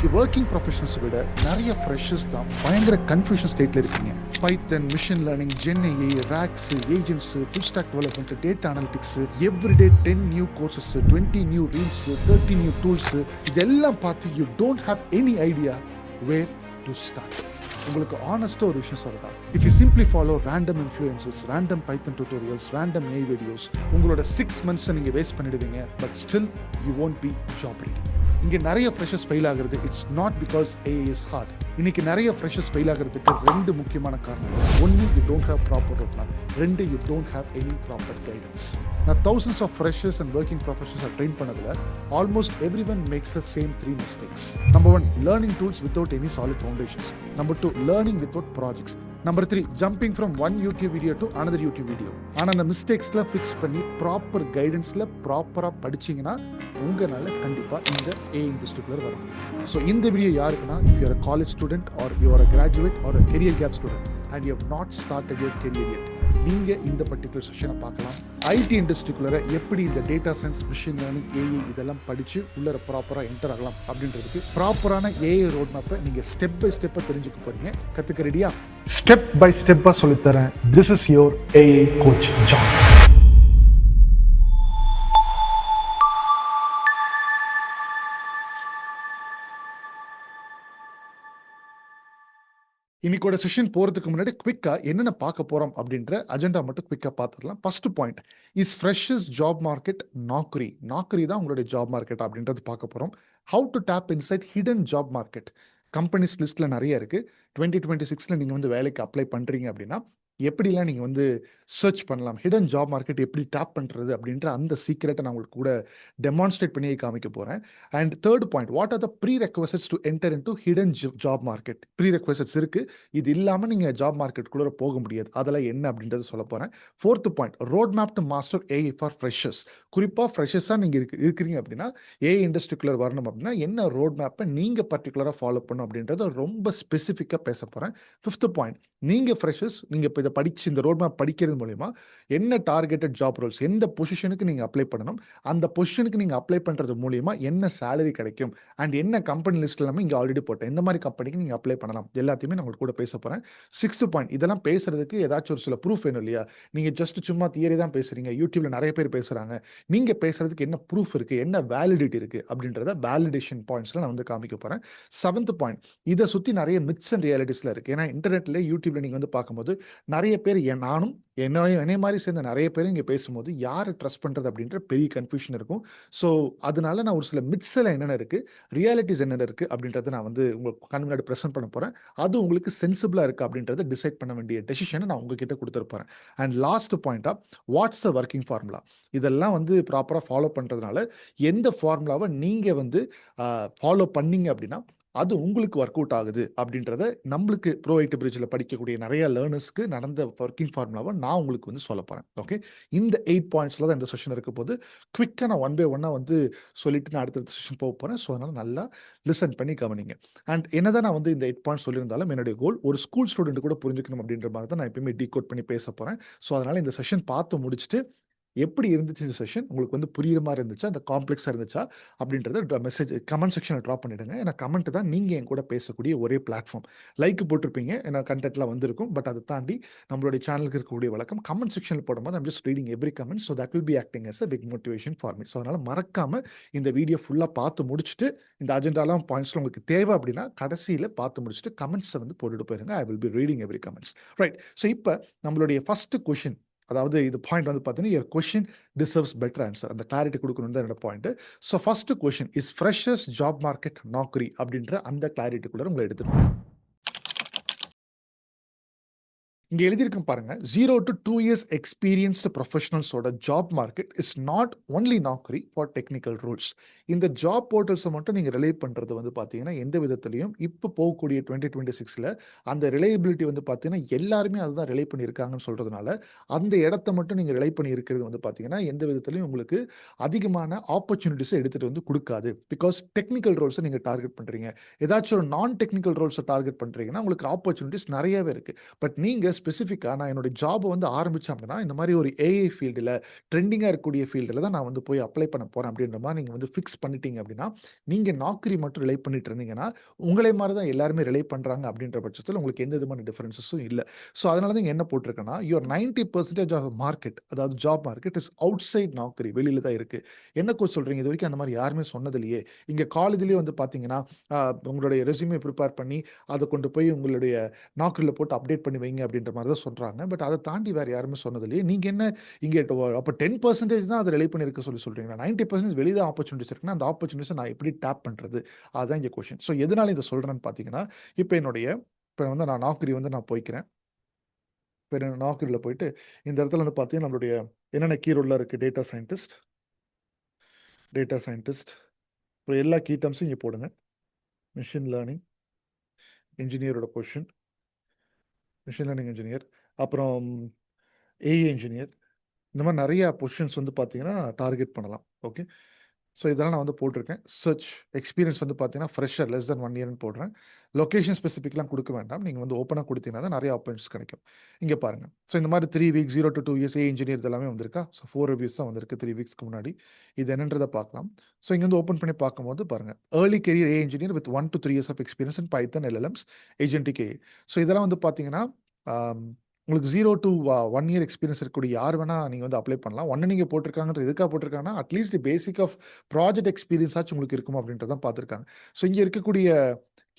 இன்னைக்கு working professionals விட நிறைய ஃப்ரெஷர்ஸ் தான் பயங்கர கன்ஃபியூஷன் ஸ்டேட்ல இருக்கீங்க. Python, machine learning, GenAI, RAGs, agents, full stack development, data analytics, everyday 10 new courses, 20 new reels, 30 new tools, இதெல்லாம் பார்த்து you don't have any idea where to start. உங்களுக்கு ஆனஸ்டா ஒரு விஷயம் சொல்லலாம். If you simply follow random influences, random Python tutorials, random AI videos, உங்களோட 6 months நீங்க waste பண்ணிடுவீங்க. But still you won't be job ready. இங்க நிறைய ஃப்ரெஷர்ஸ் ஃபெயில் ஆகுறது it's not because AI is hard. இன்னைக்கு நிறைய ஃப்ரெஷர்ஸ் ஃபெயில் ஆகிறதுக்கு 2 முக்கியமான காரணங்கள். ஒன்று, you don't have proper road map. 2, you don't have any proper guidance. நான் thousands of freshers and working professionals train பண்ணதுல almost everyone makes the same 3 mistakes. Number 1, learning tools without any solid foundations. Number 2, learning without projects. Number 3, jumping from one YouTube video to another YouTube video. ஆனா அந்த மிஸ்டேக்ஸ்ல fix பண்ணி proper கைடன்ஸ்ல ப்ராப்பரா படிச்சீங்கன்னா உங்களால கண்டிப்பா இந்த AI இண்டஸ்ட்ரிக்குள்ள வர முடியும். ஸோ இந்த வீடியோ யாருக்குன்னா, if you are a college student or you are a graduate or a career gap student and you have not started your career yet, நீங்க இந்த பர்டிகுலர் செஷனை பார்க்கலாம். ஐடி இண்டஸ்ட்ரிக்குள்ள எப்படி இந்த data science, machine learning, AI இதெல்லாம் படிச்சு உள்ள ப்ராப்பரா enter ஆகலாம் அப்படின்றதுக்கு ப்ராப்பரான ஏஐ ரோட் மேப்பை நீங்க ஸ்டெப் பை ஸ்டெப்பா தெரிஞ்சுக்க போறீங்க. கத்துக்க ரெடியா? ஸ்டெப் பை ஸ்டெப்பா சொல்லித்தரேன். This is your AI coach John. இன்னைக்கோட செஷன் போறதுக்கு முன்னாடி குவிக்கா என்னென்ன பார்க்க போறோம் அப்படின்ற அஜெண்டா மட்டும் குவிக்கா பார்த்துடலாம். First point is freshers job market Naukri. Naukri தான் உங்களுடைய ஜாப் மார்க்கெட் அப்படின்றது பார்க்க போறோம். How to tap inside hidden job market. Companies லிஸ்ட்ல நிறைய இருக்கு. 2026ல நீங்க வந்து வேலைக்கு அப்ளை பண்றீங்க அப்படின்னா எப்படிலாம் நீங்க வந்து சர்ச் பண்ணலாம், ஹிடன் ஜாப் மார்க்கெட் எப்படி டேப் பண்றது அப்படின்ற அந்த சீக்ரெட்டை நான் உங்களுக்கு கூட டெமான்ஸ்ட்ரேட் பண்ணி காமிக்க போறேன். And third point, what are the prerequisites to enter into hidden job market. Prerequisites இருக்கு, இது இல்லாம நீங்க ஜாப் மார்க்கெட் குள்ள போக முடியாது. அதெல்லாம் என்ன அப்படின்றது சொல்ல போறேன். Fourth point, road map to master AI for freshers. குறிப்பா ஃப்ரெஷர்ஸா நீங்க இருக்கிறீங்க அப்படின்னா ஏஐ இண்டஸ்ட்ரிக்குள்ள வரணும் அப்படின்னா என்ன ரோட் மேப்பை நீங்க பர்டிகுலரா ஃபாலோ பண்ணணும் அப்படின்றத ரொம்ப ஸ்பெசிஃபிக்கா பேச போறேன். ஃபிஃப்த் பாயிண்ட், நீங்க ஃப்ரெஷர்ஸ், நீங்க இப்போ இதை படிச்சு இந்த ரோட் மேப் படிக்கிறது மூலமா என்ன டார்கெட்டட் ஜாப் ரோல்ஸ், எந்த பொசிஷனுக்கு நீங்க அப்ளை பண்ணணும், அந்த பொசிஷனுக்கு நீங்க அப்ளை பண்றது மூலியமா என்ன சேலரி கிடைக்கும், அண்ட் என்ன கம்பெனி லிஸ்ட் எல்லாமே இங்க ஆல்ரெடி போட்டேன், இந்த மாதிரி கம்பெனிக்கு நீங்க அப்ளை பண்ணலாம், எல்லாத்தையுமே நான் உங்களுக்கு கூட பேச போறேன். சிக்ஸ்த் பாயிண்ட், இதெல்லாம் பேசுறதுக்கு ஏதாச்சும் ஒரு சில ப்ரூஃப் வேணும் இல்லையா? நீங்க ஜஸ்ட் சும்மா தியரி தான் பேசுறீங்க, யூடியூப்ல நிறைய பேர் பேசுறாங்க, நீங்க பேசுறதுக்கு என்ன ப்ரூஃப் இருக்கு, என்ன வேலிடிட்டி இருக்கு அப்படின்றத வேலிடேஷன் பாயிண்ட்ஸ்ல நான் வந்து காமிக்க போறேன். செவன்த் பாயிண்ட், இதை சுத்தி நிறைய மித்ஸ் அண்ட் ரியாலிட்டிஸ்ல இருக்கு. ஏன்னா இன்டர்நெட்ல, யூடியூப்ல நீங்க வந்து பார்க்கும்போது நிறைய பேர், நானும் என்னை மாதிரி சேர்ந்த நிறைய பேர் இங்கே பேசும்போது யாரை ட்ரஸ்ட் பண்ணுறது அப்படின்ற பெரிய கன்ஃபியூஷன் இருக்கும். ஸோ அதனால நான் ஒரு சில மித்ஸில் என்னென்ன இருக்குது, ரியாலிட்டிஸ் என்னென்ன இருக்குது அப்படின்றத நான் வந்து உங்களுக்கு கண் முன்னாடி ப்ரெசென்ட் பண்ண போகிறேன். அது உங்களுக்கு சென்சிபிளாக இருக்குது அப்படின்றத டிசைட் பண்ண வேண்டிய டெசிஷனை நான் உங்ககிட்ட கொடுத்துருப்பேன். அண்ட் லாஸ்ட் பாயிண்டாக, வாட்ஸ் அ ஒர்க்கிங் ஃபார்முலா. இதெல்லாம் வந்து ப்ராப்பராக ஃபாலோ பண்ணுறதுனால எந்த ஃபார்முலாவை நீங்கள் வந்து ஃபாலோ பண்ணீங்க அப்படின்னா அது உங்களுக்கு ஒர்க் அவுட் ஆகுது அப்படின்றத நம்மளுக்கு ப்ரோ ஐடி பிரிட்ஜில் படிக்கக்கூடிய நிறைய லேர்னர்ஸ்க்கு நடந்த ஒர்க்கிங் ஃபார்முலாவை நான் உங்களுக்கு வந்து சொல்ல போகிறேன். ஓகே, இந்த 8 பாயிண்ட்ஸில் தான் இந்த செஷன் இருக்க போது. குவிக்காக நான் 1 by 1 வந்து சொல்லிட்டு நான் அடுத்த செஷன் போக போகிறேன். ஸோ அதனால் நல்லா லிசன் பண்ணி கவனிங்க. அண்ட் என்னதான் நான் வந்து இந்த 8 பாயிண்ட்ஸ் சொல்லியிருந்தாலும் என்னுடைய கோல் ஒரு ஸ்கூல் ஸ்டூடெண்ட் கூட புரிஞ்சுக்கணும் அப்படின்ற மாதிரி தான் நான் எப்பயுமே டீகோட் பண்ணி பேச போகிறேன். ஸோ அதனால் இந்த செஷன் பார்த்து முடிச்சுட்டு எப்படி இருந்துச்சு இந்த செஷன், உங்களுக்கு வந்து புரியுற மாதிரி இருந்துச்சா, அந்த காம்ப்ளெக்ஸாக இருந்துச்சா அப்படின்றத மெசேஜ் கமெண்ட் செக்ஷனில் ட்ராப் பண்ணிவிடுங்க. ஏன்னா கமெண்ட் தான் நீங்கள் என் கூட பேசக்கூடிய ஒரே பிளாட்ஃபார்ம். லைக் போட்டிருப்பீங்க, ஏன்னா கண்டென்ட்லாம் வந்திருக்கும். பட் அதை தாண்டி நம்மளுடைய சேனலுக்கு இருக்கக்கூடிய வழக்கம் கமெண்ட் செக்ஷனில் போடும்போது I'm just reading every comment. So that will be acting as a big motivation for me. So அதனால் மறக்காமல் இந்த வீடியோ ஃபுல்லாக பார்த்து முடிச்சுட்டு, இந்த அஜெண்டாலாம் பாயிண்ட்ஸில் உங்களுக்கு தேவை அப்படின்னா கடைசியில் பார்த்து முடிச்சுட்டு கமெண்ட்ஸை வந்து போட்டுட்டு போயிருங்க. I will be reading every comments. Right. So இப்போ நம்மளுடைய ஃபர்ஸ்ட் கொஷின், அதாவது இது பாயிண்ட் வந்து பார்த்தீங்கன்னா your question deserves better answer. அந்த கிளாரிட்டி கொடுக்கணும் தான் என்னோட point. So first question is freshers job market Naukri அப்படின்ற அந்த கிளாரிட்டிக்குள்ள உங்களை எடுத்துட்டு இங்கே எழுதியிருக்கேன் பாருங்க. 0 to 2 years எக்ஸ்பீரியன்ஸ்டு ப்ரொஃபஷனல்ஸோட job market is not only Naukri for technical roles. இந்த ஜாப் போர்ட்டல்ஸை மட்டும் நீங்கள் ரிலே பண்ணுறது வந்து பார்த்தீங்கன்னா எந்த விதத்துலையும் இப்போ போகக்கூடிய 2026ல் அந்த ரிலையபிலிட்டி வந்து பார்த்தீங்கன்னா எல்லாருமே அதுதான் ரிலே பண்ணியிருக்காங்கன்னு சொல்கிறதுனால அந்த இடத்த மட்டும் நீங்கள் ரிலே பண்ணி இருக்கிறது வந்து பார்த்தீங்கன்னா எந்த விதத்துலையும் உங்களுக்கு அதிகமான ஆப்பர்ச்சுனிட்டிஸை எடுத்துகிட்டு வந்து கொடுக்காது. பிகாஸ் டெக்னிக்கல் ரோல்ஸை நீங்கள் டார்கெட் பண்ணுறீங்க, ஏதாச்சும் ஒரு நான் டெக்னிக்கல் ரோல்ஸை டார்கெட் பண்ணுறீங்கன்னா உங்களுக்கு ஆப்பர்ச்சுனிட்டிஸ் நிறையவே இருக்குது. பட் நீங்கள் ஸ்பெசிஃபிக்கா நான் என்னோட ஜாப் வந்து ஆரம்பிச்சேன் அப்படின்னா, இந்த மாரி ஒரு ஏஐ ஃபீல்டுல, ட்ரெண்டிங்கா இருக்கக்கூடிய ஃபீல்டுல தான் நான் வந்து போய் அப்ளை பண்ண போறேன் அப்படின்ற மாரி நீங்க வந்து ஃபிக்ஸ் பண்ணிட்டீங்க அப்படின்னா, நீங்க நாக்ரி மட்டும் ரிலை பண்ணிட்டு இருந்தீங்கன்னா, உங்களே மாரி தான் எல்லாருமே ரிலை பண்றாங்க அப்படின்ற பட்சத்தில உங்களுக்கு எந்த விதமான டிஃபரன்ஸஸும் இல்ல. ஸோ அதனால தான் இங்க என்ன போட்டிருக்கேன்னா, யுவர் 90% ஆஃப் மார்க்கெட், அதாவது job market is outside Naukri, வெளியில தான் இருக்கு. என்ன கோச் சொல்றீங்க? இதுவரைக்கும் அந்த மாரி யாருமே சொன்னது இல்லையே. இங்க காலேஜ்லயே வந்து பார்த்தீங்கன்னா, அ உங்களுடைய ரெஸ்யூமே பிரிப்பேர் பண்ணி, அத கொண்டு போய் உங்களுடைய நாக்ரில போட்டு அப்டேட் பண்ணி வைங்க அப்படின்ற மாரி தான் சொல்றாங்க. பட் அத தாண்டி வேற யாருமே சொன்னது இல்லையே. நீங்க என்ன இங்க அப்ப 10% தான் அத ரிலை பண்ணியிருக்க சொல்லி சொல்றீங்களா? 90% வெளிய தான் ஆப்பர்ச்சுனிட்டீஸ் இருக்குன்னா, அந்த ஆப்பர்ச்சுனிட்டீஸ நான் எப்படி டேப் பண்றது? அதுதான் இங்க கொஸ்டின். ஸோ எதனால இத சொல்றேன்னு பார்த்தீங்கன்னா, இப்ப வந்து நான் நாக்ரி வந்து நான் போய்க்கிறேன். இப்ப நான் நாக்ரில போயிட்டு, இந்த இடத்துல வந்து பார்த்தீங்கன்னா, நம்மளுடைய என்னென்ன கீ ரோல்ல இருக்கு? Data scientist. அப்புறம் எல்லா கீ டெர்ம்ஸும் இங்க போடுங்க. மெஷின் லேர்னிங், என்ஜினியரோட பொசிஷன், மெஷின் லேர்னிங் என்ஜினியர், அப்புறம் ஏஐ என்ஜினியர். இந்த மாரி நெறைய பொசிஷன்ஸ் வந்து பார்த்தீங்கன்னா, டார்கெட் பண்ணலாம். ஓகே. ஸோ இதெல்லாம் நான் வந்து போட்டிருக்கேன். சர்ச் எக்ஸ்பீரியன்ஸ் வந்து பார்த்தீங்கன்னா, ஃப்ரெஷர் லெஸ் தென் 1 இயர்ன்னு போடுறேன். லொகேஷன் ஸ்பெசிஃபிக்லாம் குடுக்க வேண்டாம். நீங்க வந்து ஓப்பனா குடுத்தீங்கன்னா தான் நெறைய ஆப்பர்ச்சுனிட்டீஸ் கிடைக்கும். இங்க பாருங்க. ஸோ இந்த மாரி 3 weeks 0 to 2 years AI engineer இது எல்லாமே வந்திருக்கா? ஸோ 4 ரிவ்யூஸ் தான் வந்திருக்கு 3 வீக்ஸ்க்கு முன்னாடி. இது என்னன்றத பார்க்கலாம். ஸோ இங்க வந்து ஓப்பன் பண்ணி பார்க்கும்போது பாருங்க. Early career AI engineer with 1 to 3 years of experience in Python, LLMs, agentic AI. So இதெல்லாம் வந்து பார்த்தீங்கன்னா, ஆம் உங்களுக்கு 0 டூ 1 இயர் எக்ஸ்பீரியன்ஸ் இருக்கக்கூடிய யார் வேணா நீங்க வந்து அப்ளை பண்ணலாம். 1 நீங்க போட்டிருக்காங்கன்றது எதுக்காக போட்டிருக்காங்கன்னா, at least the basic of project experience ஆச்சும் உங்களுக்கு இருக்குமா அப்படின்றத தான் பார்த்துருக்காங்க. ஸோ இங்க இருக்கக்கூடிய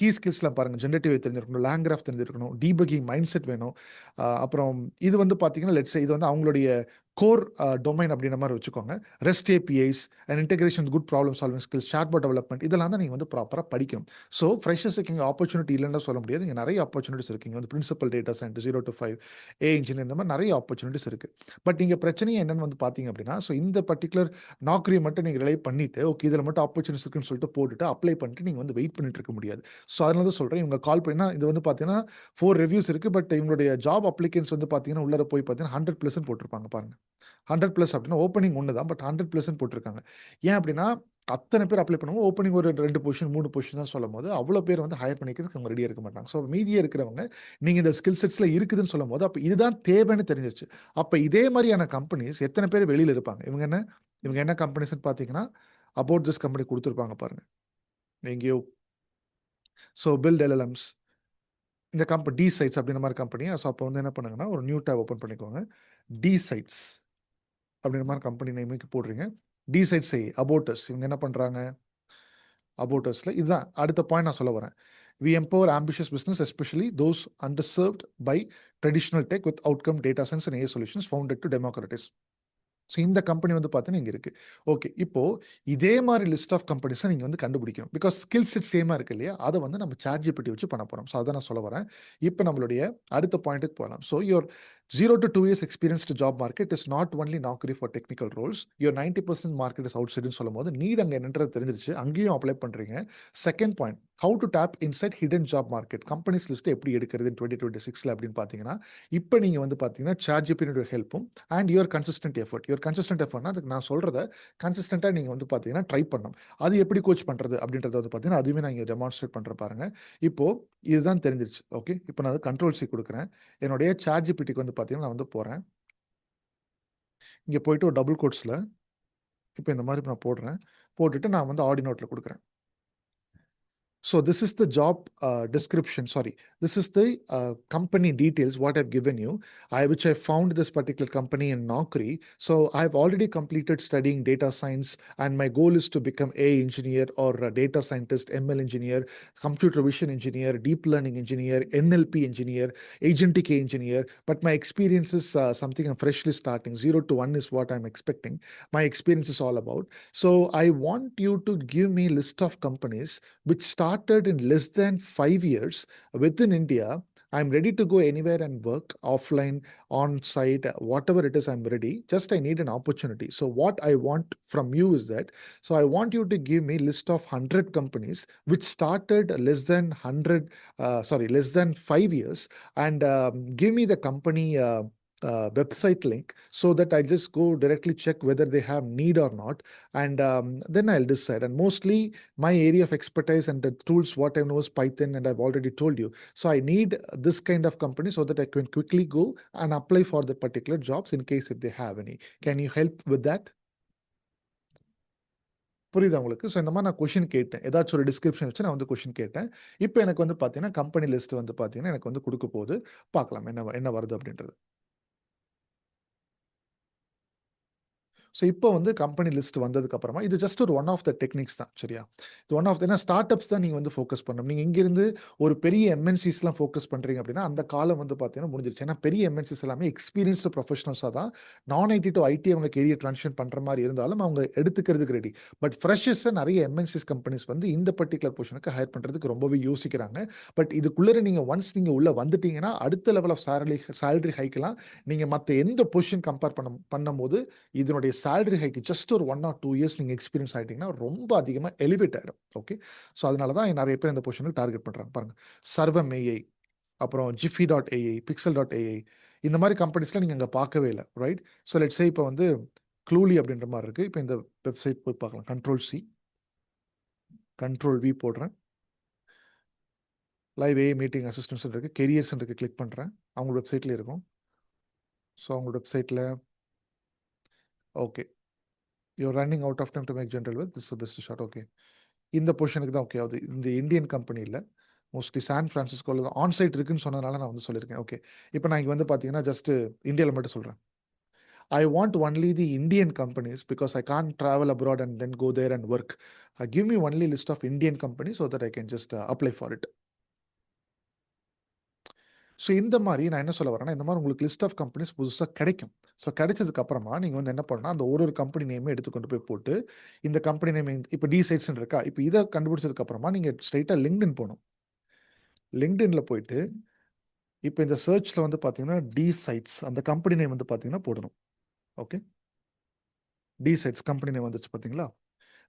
கீ ஸ்கில்ஸ்லாம் பாருங்க. ஜெனரேட்டிவ் தெரிஞ்சிருக்கணும், லேங் கிராஃப் தெரிஞ்சிருக்கணும், டீபக்கிங் மைண்ட் செட் வேணும். அப்புறம் இது வந்து பார்த்தீங்கன்னா, லெட்ஸ் சே இது வந்து அவங்களுடைய கோர் டொமைன் அப்படின்ற மாரி வச்சுக்கோங்க. Rest APIs and integration good problem solving skills, chatbot development இதெல்லாம் தான் நீங்க வந்து ப்ராப்பரா படிக்கணும். ஸோ ஃப்ரெஷர்ஸ்க்கு இங்க ஆப்பர்ச்சுனிட்டி இல்லன்னு சொல்ல முடியாது. இங்க நெறைய ஆப்பர்ச்சுனிட்டீஸ் இருக்கு. இங்க வந்து principal data scientist 0 to 5 AI engineer இந்த மாரி நெறைய ஆப்பர்ச்சுனிட்டீஸ் இருக்கு. பட் இங்க பிரச்சனையே என்னன்னு வந்து பார்த்தீங்க அப்படின்னா, ஸோ இந்த பர்ட்டிகுலர் நாக்ரிய மட்டும் நீங்க ரிலை பண்ணிட்டு, ஓகே இதுல மட்டும் ஆப்பர்ச்சுனிட்டீஸ் இருக்குன்னு சொல்லிட்டு போட்டுட்டு அப்ளை பண்ணிட்டு நீங்க வந்து வெயிட் பண்ணிட்டு இருக்க முடியாது. ஸோ அதனால தான் சொல்றேன். இவங்க கால் பண்ணா இது வந்து பார்த்தீங்கன்னா 4 ரிவ்யூஸ் இருக்கு. பட் இவங்களுடைய ஜாப் அப்ளிகன்ட்ஸ் வந்து பார்த்தீங்கன்னா, உள்ளார போய் பார்த்தீங்கன்னா 100+ போட்டிருப்பாங்க பாருங்க. 100+ அப்படின்னா ஓப்பனிங் 1 தான். பட் 100+ போட்டிருக்காங்க. ஏன் அப்படின்னா, அத்தன பேர் அப்ளை பண்ணும்போது ஓப்பனிங் ஒரு 2 பொசிஷன், 3 பொசிஷன் தான் சொல்லும்போது, அவ்வளோ பேர் வந்து ஹையர் பண்ணிக்கிறதுக்கு அவங்க ரெடியா இருக்க மாட்டாங்க. ஸோ மீதியா இருக்கிறவங்க, நீங்க இந்த ஸ்கில் செட்ஸ்ல இருக்குதுன்னு சொல்லும்போது, அப்ப இதுதான் தேவைன்னு தெரிஞ்சிருச்சு. அப்ப இதே மாரியான கம்பெனிஸ் எத்தன பேர் வெளியில இருப்பாங்க? இவங்க என்ன கம்பெனிஸ்ன்னு பார்த்தீங்கன்னா, அபௌட் திஸ் கம்பெனி குடுத்திருப்பாங்க பாருங்க. எங்கேயோ. ஸோ பில்ட் எல்எல்எம்ஸ் இந்த டி சைட்ஸ் அப்படின்ற மாரி கம்பெனி. ஸோ அப்போ வந்து என்ன பண்ணுங்கன்னா, ஒரு நியூ டேப் ஓப்பன் பண்ணிக்கோங்க. டி சைட்ஸ் அப்படின்ற மாரி கம்பெனி நேமுக்கு போடுறீங்க. டி சைட்ஸ் ஏ, அபௌட் அஸ் இவங்க என்ன பண்றாங்க? அபௌட் அஸ்ல இதுதான் அடுத்த பாயிண்ட் நான் சொல்ல வரேன். We empower ambitious business especially those underserved by traditional tech with outcome data science and AI solutions founded to democratize. So இந்த கம்பெனி வந்து பார்த்தீங்கன்னா இங்க இருக்கு. ஓகே. இப்போ இதே மாரி லிஸ்ட் ஆஃப் கம்பெனிஸ நீங்க வந்து கண்டுபிடிக்கணும். பிகாஸ் ஸ்கில் செட் சேமா இருக்கு இல்லையா? அத வந்து நம்ம ChatGPT வச்சு பண்ண போறோம். ஸோ அதான் நான் சொல்ல வரேன். இப்ப நம்மளுடைய அடுத்த பாயிண்ட்க்கு போலாம். So your 0 to 2 years experienced job market is not only Naukri for technical roles. Your 90% market is outside ன்னு சொல்லும்போது, நீட் அங்க என்னன்றது தெரிஞ்சிருச்சு. அங்கேயும் அப்ளை பண்றீங்க. Second point, how to tap inside hidden job market. Companies list எப்படி எடுக்கிறது 2026ல அப்படின்னு பார்த்தீங்கன்னா, இப்ப நீங்க வந்து பார்த்தீங்கன்னா, ChatGPT ஹெல்ப்பும் and your consistent effort. Your consistent எஃபர்ட்னா, அதுக்கு நான் சொல்றத கன்சிஸ்டன்ட்டா நீங்க வந்து பார்த்தீங்கன்னா, ட்ரை பண்ணணும். அது எப்படி கோச் பண்றது அப்படின்றத வந்து பார்த்தீங்கன்னா, அதுவுமே நான் இங்க டெமான்ஸ்ட்ரேட் பண்றேன் பாருங்க. இப்போ இதுதான் தெரிஞ்சிருச்சு. ஓகே. இப்ப நான் கண்ட்ரோல் சி குடுக்குறேன். என்னுடைய ChatGPTக்கு வந்து பார்த்தீங்கன்னா, நான் வந்து போறேன். இங்க போயிட்டு ஒரு டபுள் கோட்ஸ்ல இப்ப இந்த மாரி நான் போடுறேன். போட்டுட்டு நான் வந்து ஆடி நோட்ல குடுக்குறேன். So this is the job description. Sorry, this is the company details what I've given you. Which I found this particular company in Naukri. So I've already completed studying data science, and my goal is to become a engineer or a data scientist, ML engineer, computer vision engineer, deep learning engineer, NLP engineer, agentic engineer. But my experience is something I'm freshly starting. 0 to 1 is what I'm expecting. My experience is all about. So I want you to give me list of companies which started in less than 5 years within India. I'm ready to go anywhere and work offline, on site, whatever it is, I'm ready. Just I need an opportunity. So what I want from you is that, so I want you to give me list of 100 companies which started less than 100, less than 5 years, and give me the company website link so that I just go directly check whether they have need or not, and then I'll decide. And mostly my area of expertise and the tools what I know is Python, and I've already told you. So I need this kind of company so that I can quickly go and apply for the particular jobs in case if they have any. Can you help with that? புரியுதா உங்களுக்கு? So இந்த மாரி நான் question கேட்டேன். ஏதாச்சும் ஒரு description வச்சு நான் வந்து கொஸ்டின் கேட்டேன். இப்ப எனக்கு வந்து பார்த்தீங்கன்னா, கம்பெனி லிஸ்ட் வந்து பார்த்தீங்கன்னா, எனக்கு வந்து குடுக்க போகுது. பார்க்கலாம் என்ன வருது அப்படின்றது. ஸோ இப்போ வந்து கம்பெனி லிஸ்ட் வந்ததுக்கு அப்புறமா, இது ஜஸ்ட் ஒரு ஒன் ஆஃப் த டெக்னிக்ஸ் தான். சரியா? இது ஒன் ஆஃப் த, ஏன்னா ஸ்டார்ட் அப்ஸ் தான் நீங்க வந்து ஃபோக்கஸ் பண்ணணும். நீங்க இங்கிருந்து ஒரு பெரிய எம்என்சிஸ்லாம் ஃபோக்கஸ் பண்றீங்க அப்படின்னா, அந்த காலம் வந்து பார்த்தீங்கன்னா முடிஞ்சிருச்சு. ஏன்னா பெரிய எம்என்சிஸ் எல்லாமே எக்ஸ்பீரியன்ஸ்டு ப்ரொஃபஷனல்ஸா தான் நான் ஐடி டூ ஐடி அவங்க கெரியர் ட்ரான்சிஷன் பண்ற மாரி இருந்தாலும், அவங்க எடுத்துக்கிறதுக்கு ரெடி. பட் ஃப்ரெஷர்ஸ நெறைய எம்என்சிஸ் கம்பெனிஸ் வந்து இந்த பர்ட்டிகுலர் பொசிஷனுக்கு ஹையர் பண்றதுக்கு ரொம்பவே யோசிக்கிறாங்க. பட் இதுக்குள்ளர நீங்க ஒன்ஸ் நீங்க உள்ள வந்துட்டீங்கன்னா, அடுத்த லெவல் ஆஃப் சேலரி ஹைக்லாம் நீங்க மத்த எந்த பொசிஷன் கம்பேர் பண்ணும்போது இதனுடைய சேலரி ஹைக் ஜஸ்ட் ஒரு 1 ஆர் 2 இயர்ஸ் நீங்க எக்ஸ்பீரியன்ஸ் ஆயிட்டீங்கன்னா, ரொம்ப அதிகமா எலிவேட் ஆயிடும். ஓகே. ஸோ அதனால தான் நெறைய பேர் இந்த பொசிஷனுக்கு டார்கெட் பண்றாங்க. பாருங்க. சர்வம் ஏஐ, அப்புறம் jiffy dot AI, pixel dot AI, இந்த மாரி கம்பெனிஸ்லாம் நீங்க அங்க பார்க்கவே இல்ல. ரைட்? ஸோ லெட்ஸ் சே இப்ப வந்து க்ளூலி அப்படின்ற மாரி இருக்கு. இப்ப இந்த வெப்சைட் போய் பார்க்கலாம். கண்ட்ரோல்-சி, கண்ட்ரோல்-வி போடுறேன். லைவ் ஏஐ மீட்டிங் அசிஸ்டன்ட்ஸ் இருக்கு. கெரியர்ஸ்ன்னு இருக்கு. கிளிக் பண்றேன். அவங்க வெப்சைட்ல இருக்கும். ஸோ அவங்க வெப்சைட்ல okay. You are running out of time to make general wealth. This is the best shot. Okay. இந்த பொசிஷனுக்கு தான் ஓகே ஆகுது. இந்த இந்தியன் கம்பெனி இல்ல. மோஸ்ட்லி சான் பிரான்சிஸ்கோல தான் ஆன் சைட் இருக்குன்னு சொன்னதுனால நான் வந்து சொல்லியிருக்கேன். ஓகே. இப்ப நான் இங்க வந்து பார்த்தீங்கன்னா, ஜஸ்ட் இந்தியால மட்டும் சொல்றேன். I want only the Indian companies because I can't travel abroad and then go there and work. Give me only list of Indian companies so that I can just apply for it. So இந்த மாரி நான் என்ன சொல்ல வரேன்னா, இந்த மாரி உங்களுக்கு list of companies புதுசா கிடைக்கும். ஸோ கிடைச்சதுக்கு அப்புறமா நீங்க வந்து என்ன பண்ணணும்னா, அந்த ஒரு கம்பெனி நேமே எடுத்து கொண்டு போய் போட்டு, இந்த கம்பெனி நேம் இப்ப டி சைட்ஸ்ன்னு இருக்கா? இப்ப இத கண்டுபிடிச்சதுக்கு அப்புறமா நீங்க ஸ்ட்ரெய்ட்டா லிங்க்டின் போணும். லிங்க்டின்ல போயிட்டு, இப்ப இந்த சர்ச்ல வந்து பார்த்தீங்கன்னா, டி சைட்ஸ் அந்த கம்பெனி நேம் வந்து பார்த்தீங்கன்னா போடணும். ஓகே. டி சைட்ஸ் கம்பெனி நேம் வந்துச்சு பார்த்தீங்களா?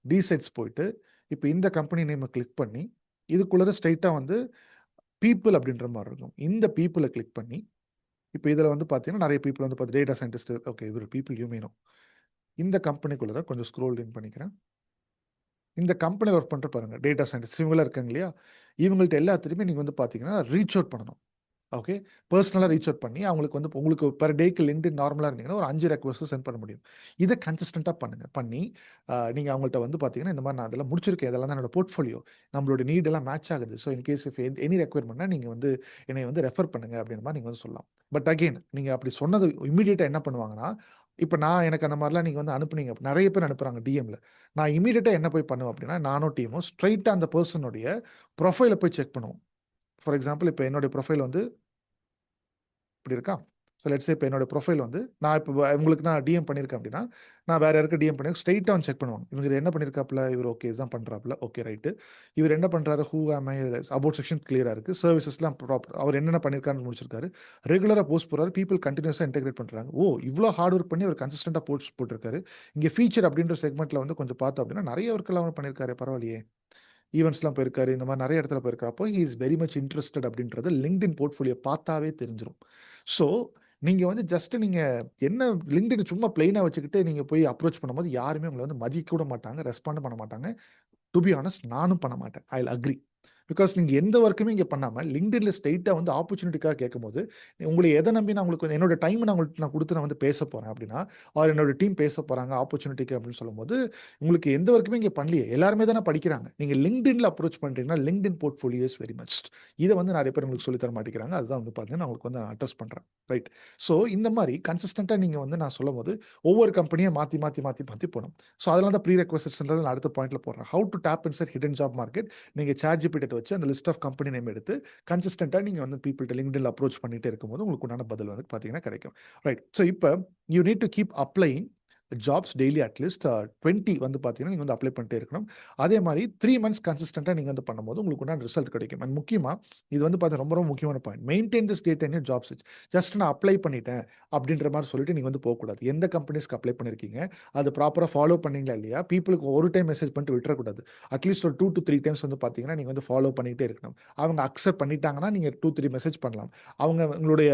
டி சைட்ஸ் போயிட்டு, இப்ப இந்த கம்பெனி நேம கிளிக் பண்ணி, இதுக்குள்ளர ஸ்ட்ரெய்ட்டா வந்து பீப்பிள் அப்படின்ற மாரி இருக்கும். இந்த பீப்பிள கிளிக் பண்ணி, இப்ப இதுல வந்து பார்த்தீங்கன்னா, நெறைய பீப்பிள் வந்து டேட்டா சயின்டிஸ்ட் ஓகே இவரு பீப்பிள் யூ மே நோ. இந்த கம்பெனிக்குள்ளர கொஞ்சம் ஸ்க்ரோல் இன் பண்ணிக்கிறேன். இந்த கம்பெனில ஒர்க் பண்ற பாருங்க, டேட்டா சயின்டிஸ்ட் இவங்கலாம் இருக்காங்க இல்லையா? இவங்கள்ட்ட எல்லாத்துட்டயுமே நீங்க வந்து பார்த்தீங்கன்னா, ரீச் அவுட் பண்ணணும். ஓகே. பெர்சனலா ரீச் அவுட் பண்ணி, அவங்களுக்கு வந்து உங்களுக்கு பெர் டேக்கு லிங்க்டின் நார்மலா இருந்தீங்கன்னா, ஒரு 5 ரெக்வெஸ்ட் சென்ட் பண்ண முடியும். இத கன்சிஸ்டன்ட்டா பண்ணுங்க. பண்ணி, நீங்க அவங்கள்ட்ட வந்து பார்த்தீங்கன்னா, இந்த மாரி நான் அதெல்லாம் முடிச்சிருக்கேன். இதெல்லாம் தான் என்னோட போர்ட்ஃபோலியோ. நம்மளோட நீட் எல்லாம் மேட்ச் ஆகுது. So in case if any ரெக்யர்மென்ட்னா நீங்க வந்து என்னைய வந்து ரெஃபர் பண்ணுங்க அப்படின்ற மாரி நீங்க வந்து சொல்லலாம். பட் அகைன் நீங்க அப்படி சொன்னது இம்மீடியேட்டா என்ன பண்ணுவாங்கன்னா, இப்ப நான் எனக்கு அந்த மாரிலாம் நீங்க வந்து அனுப்புனீங்க. நெறைய பேர் அனுப்புறாங்க டிஎம்ல. நான் இம்மீடியேட்டா என்ன போய் பண்ணுவேன் அப்படின்னா, நானும் டீமும் ஸ்ட்ரெய்ட்டா அந்த பெர்சனுடைய ப்ரொஃபைல போய் செக் பண்ணுவோம். ஃபார் எக்ஸாம்பிள் இப்ப என்னுடைய ப்ரொஃபைல் வந்து இப்படி இருக்கா? ஸோ லெட்ஸ் சே இப்ப என்னோட ப்ரொஃபைல் வந்து நான் இப்ப உங்களுக்கு நான் டிஎம் பண்ணியிருக்கேன் அப்படின்னா, நான் வேற யாருக்கு டிஎம் பண்ணி ஸ்ட்ரெய்ட்டா வந்து செக் பண்ணுவாங்க. இவரு என்ன பண்ணியிருக்காப்ல, இவரு ஓகே இதுதான் பண்றாப்ல. Okay right. இவரு என்ன பண்றாரு, ஹூ ஆம் ஐ அபௌட் செக்ஷன் கிளியரா இருக்கு. சர்வீசஸ்லாம் அவர் என்னென்ன பண்ணியிருக்காருன்னு முடிச்சிருக்காரு. ரெகுலரா போஸ்ட் போடுறாரு. பீப்பிள் கன்டினியூஸா இன்டகிரேட் பண்றாங்க. ஓ! இவ்ளோ ஹார்ட் ஒர்க் பண்ணி அவர் கன்சிஸ்டன்ட்டா போஸ்ட் போட்டிருக்காரு. இங்க ஃபீச்சர் அப்படின்ற செக்மென்ட்ல வந்து கொஞ்சம் பார்த்தோம் அப்படின்னா, நெறைய ஒர்க்லாம் அவர் பண்ணியிருக்காரே பரவாயில்லையே! ஈவென்ட்ஸ்லாம் போயிருக்காரு. இந்த மாரி நெறைய இடத்துல போயிருக்காரு. அப்போ he is very much interested அப்படின்றது லிங்க்டின் போர்ட்ஃபோலியோ பார்த்தாவே தெரிஞ்சிரும். ஸோ, நீங்க வந்து ஜஸ்ட் நீங்க என்ன லிங்க்டின் சும்மா பிளெயினா வச்சுக்கிட்டு நீங்க போய் அப்ரோச் பண்ணும்போது யாருமே உங்கள வந்து மதிக்க கூட மாட்டாங்க. ரெஸ்பாண்டும் பண்ண மாட்டாங்க. டூ பி ஹானஸ்ட் நானும் பண்ண மாட்டேன். I will agree. பிகாஸ் நீங்க எந்த ஒர்க்குமே இங்க பண்ணாம, லிங்க்டின்ல ஸ்ட்ரெய்ட்டா வந்து ஆப்பர்ச்சுனிட்டிக்காக கேட்கும்போது, உங்கள எத நம்பி நான் உங்களுக்கு வந்து என்னோட டைம நான் உங்கள்ட்ட நான் குடுத்து நான் வந்து பேச போறேன் அப்படின்னா, ஆர் என்னோட டீம் பேச போறாங்க ஆப்பர்ச்சுனிட்டிக்கு அப்படின்னு சொல்லும்போது, உங்களுக்கு எந்த ஒர்க்குமே இங்க பண்ணலையே. எல்லாருமே தானே படிக்கிறாங்க. நீங்க லிங்க்டின்ல அப்ரோச் பண்றீங்கன்னா, LinkedIn portfolio is very much. இத வந்து நெறைய பேர் உங்களுக்கு சொல்லி தர மாட்டேங்கிறாங்க. அதுதான் வந்து பார்த்தீங்கன்னா, நான் உங்களுக்கு வந்து அட்ரஸ் பண்றேன். ரைட். ஸோ இந்த மாரி கன்சிஸ்டன்ட்டா நீங்க வந்து நான் சொல்லும்போது, ஒவ்வொரு கம்பெனியா மாத்தி, மாத்தி, மாத்தி, மாத்தி போணும். ஸோ அதனால தான் ப்ரீ ரெக்விசிட்ஸ்ன்றத நான் அடுத்த பாயிண்ட்ல போடுறேன். How to tap inside hidden job market. நீங்க ChatGPT வச்சு அந்த லிஸ்ட் ஆஃப் கம்பெனி நேம் எடுத்து கன்சிஸ்டன்ட்டா நீங்க வந்து பீப்பிள்ட்ட லிங்க்டின்ல அப்ரோச் பண்ணிட்டே இருக்கும்போது உங்களுக்கு உண்டான பதில் வந்து பார்த்தீங்கன்னா கிடைக்கும். ரைட். ஸோ இப்ப you need to keep applying jobs daily at least 20 வந்து பார்த்தீங்கன்னா, நீங்க வந்து அப்ளை பண்ணிட்டே இருக்கணும். அதே மாரி 3 மந்த்ஸ் கன்சிஸ்டன்ட்டா நீங்க வந்து பண்ணும்போது உங்களுக்கு உண்டான ரிசல்ட் கிடைக்கும். அண்ட் முக்கியமா இது வந்து பார்த்தீங்கன்னா ரொம்ப ரொம்ப முக்கியமான point. Maintain this data in your job search. Just நான் அப்ளை பண்ணிட்டேன் அப்படின்ற மாரி சொல்லிட்டு நீங்க வந்து போக்கூடாது. எந்த கம்பெனிஸ்க்கு அப்ளை பண்ணியிருக்கீங்க, அது ப்ராப்பரா ஃபாலோ பண்ணீங்களா இல்லையா? பீப்பிளுக்கு ஒரு டைம் மெசேஜ் பண்ணிட்டு விட்டுறக்கூடாது. அட்லீஸ்ட் ஒரு 2 டூ 3 டைம்ஸ் வந்து பார்த்தீங்கன்னா, நீங்க வந்து ஃபாலோ பண்ணிட்டே இருக்கணும். அவங்க அக்செப்ட் பண்ணிட்டாங்கன்னா, நீங்க 2, 3 மெசேஜ் பண்ணலாம். அவங்க உங்களுடைய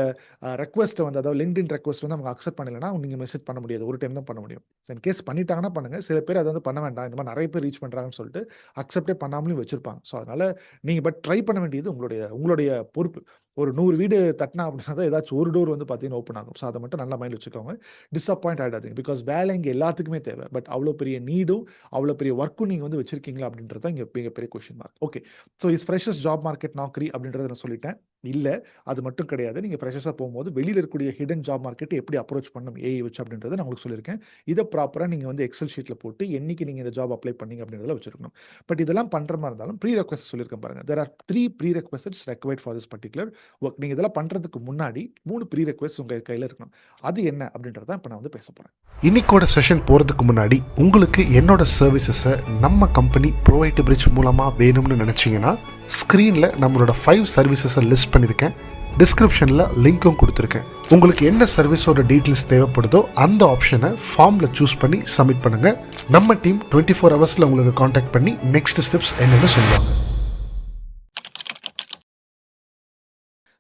ரெக்வெஸ்ட்ட வந்து அதாவது லிங்க்டின் ரெக்வெஸ்ட் வந்து அவங்க அக்செப்ட் பண்ணலன்னா, நீங்க மெசேஜ் பண்ண முடியாது. ஒரு டைம் தான் பண்ண முடியும். இன் கேஸ் பண்ணிட்டாங்கன்னா பண்ணுங்க. சில பேர் அத வந்து பண்ண வேண்டாம். இந்த மாரி நெறைய பேர் ரீச் பண்றாங்கன்னு சொல்லிட்டு அக்செப்ட்டே பண்ணாமலும் வச்சிருப்பாங்க. ஸோ அதனால நீங்க ட்ரை பண்ண வேண்டியது உங்களுடைய உங்களுடைய பொறுப்பு. ஒரு 100 வீடு தட்டுனா அப்படின்னா தான் ஏதாச்சும் ஒரு டோர் வந்து பார்த்தீங்கன்னா ஓப்பன் ஆகும். ஸோ அத மட்டும் நல்லா மைண்ட்ல வச்சுக்கோங்க. டிசப்பாயிண்ட் ஆயிடாதீங்க. பிகாஸ் வேலை இங்க எல்லாத்துக்குமே தேவை. பட் அவ்வளோ பெரிய நீடும், அவ்வளோ பெரிய வொர்க்கும் நீங்க வந்து வச்சிருக்கீங்களா அப்படின்றது தான் இங்க மிகப்பெரிய question mark. Okay. So freshers job market Naukri அப்படின்றத நான் சொல்லிட்டேன். இல்ல. அது மட்டும் கிடையாது. நீங்க ஃப்ரெஷர்ஸா போம்போது வெளியில இருக்கக்கூடிய ஹிடன் ஜாப் மார்க்கெட்ட எப்படி அப்ரோச் பண்ணணும் ஏஐ வச்சு அப்படின்றத நான் உங்களுக்கு சொல்லியிருக்கேன். இத ப்ராப்பரா நீங்க வந்து எக்ஸெல் ஷீட்ல போட்டு என்னைக்கு நீங்க இந்த ஜாப் அப்ளை பண்ணீங்க அப்படின்றத வச்சிருக்கணும். பட் இதெல்லாம் பண்ற மாரி இருந்தாலும் ப்ரீ ரெக்வெஸ்ட் சொல்லியிருக்கேன் பாருங்க. There are 3 pre requests required for this particular work. நீங்க இதெல்லாம் பண்றதுக்கு முன்னாடி 3 ப்ரீ ரெக்வெஸ்ட்ஸ் உங்க கையில இருக்கணும். அது என்ன அப்படின்றத தான் இப்ப நான் வந்து பேசப் போறேன். இன்னைக்கோட செஷன் போகிறதுக்கு முன்னாடி உங்களுக்கு என்னோட சர்வீசஸை நம்ம கம்பெனி ப்ரோவைட் பிரிட்ஜ் மூலமாக வேணும்னு நினச்சிங்கன்னா ஸ்க்ரீனில் நம்மளோட 5 சர்வீசஸை லிஸ்ட் பண்ணியிருக்கேன். டிஸ்கிரிப்ஷனில் லிங்க்கும் கொடுத்துருக்கேன். உங்களுக்கு என்ன சர்வீஸோட டீட்டெயில்ஸ் தேவைப்படுதோ அந்த ஆப்ஷனை ஃபார்மில் சூஸ் பண்ணி சப்மிட் பண்ணுங்கள். நம்ம டீம் 24 ஹவர்ஸில் உங்களுக்கு காண்டாக்ட் பண்ணி நெக்ஸ்ட் ஸ்டெப்ஸ் என்னென்னு சொல்லுவாங்க.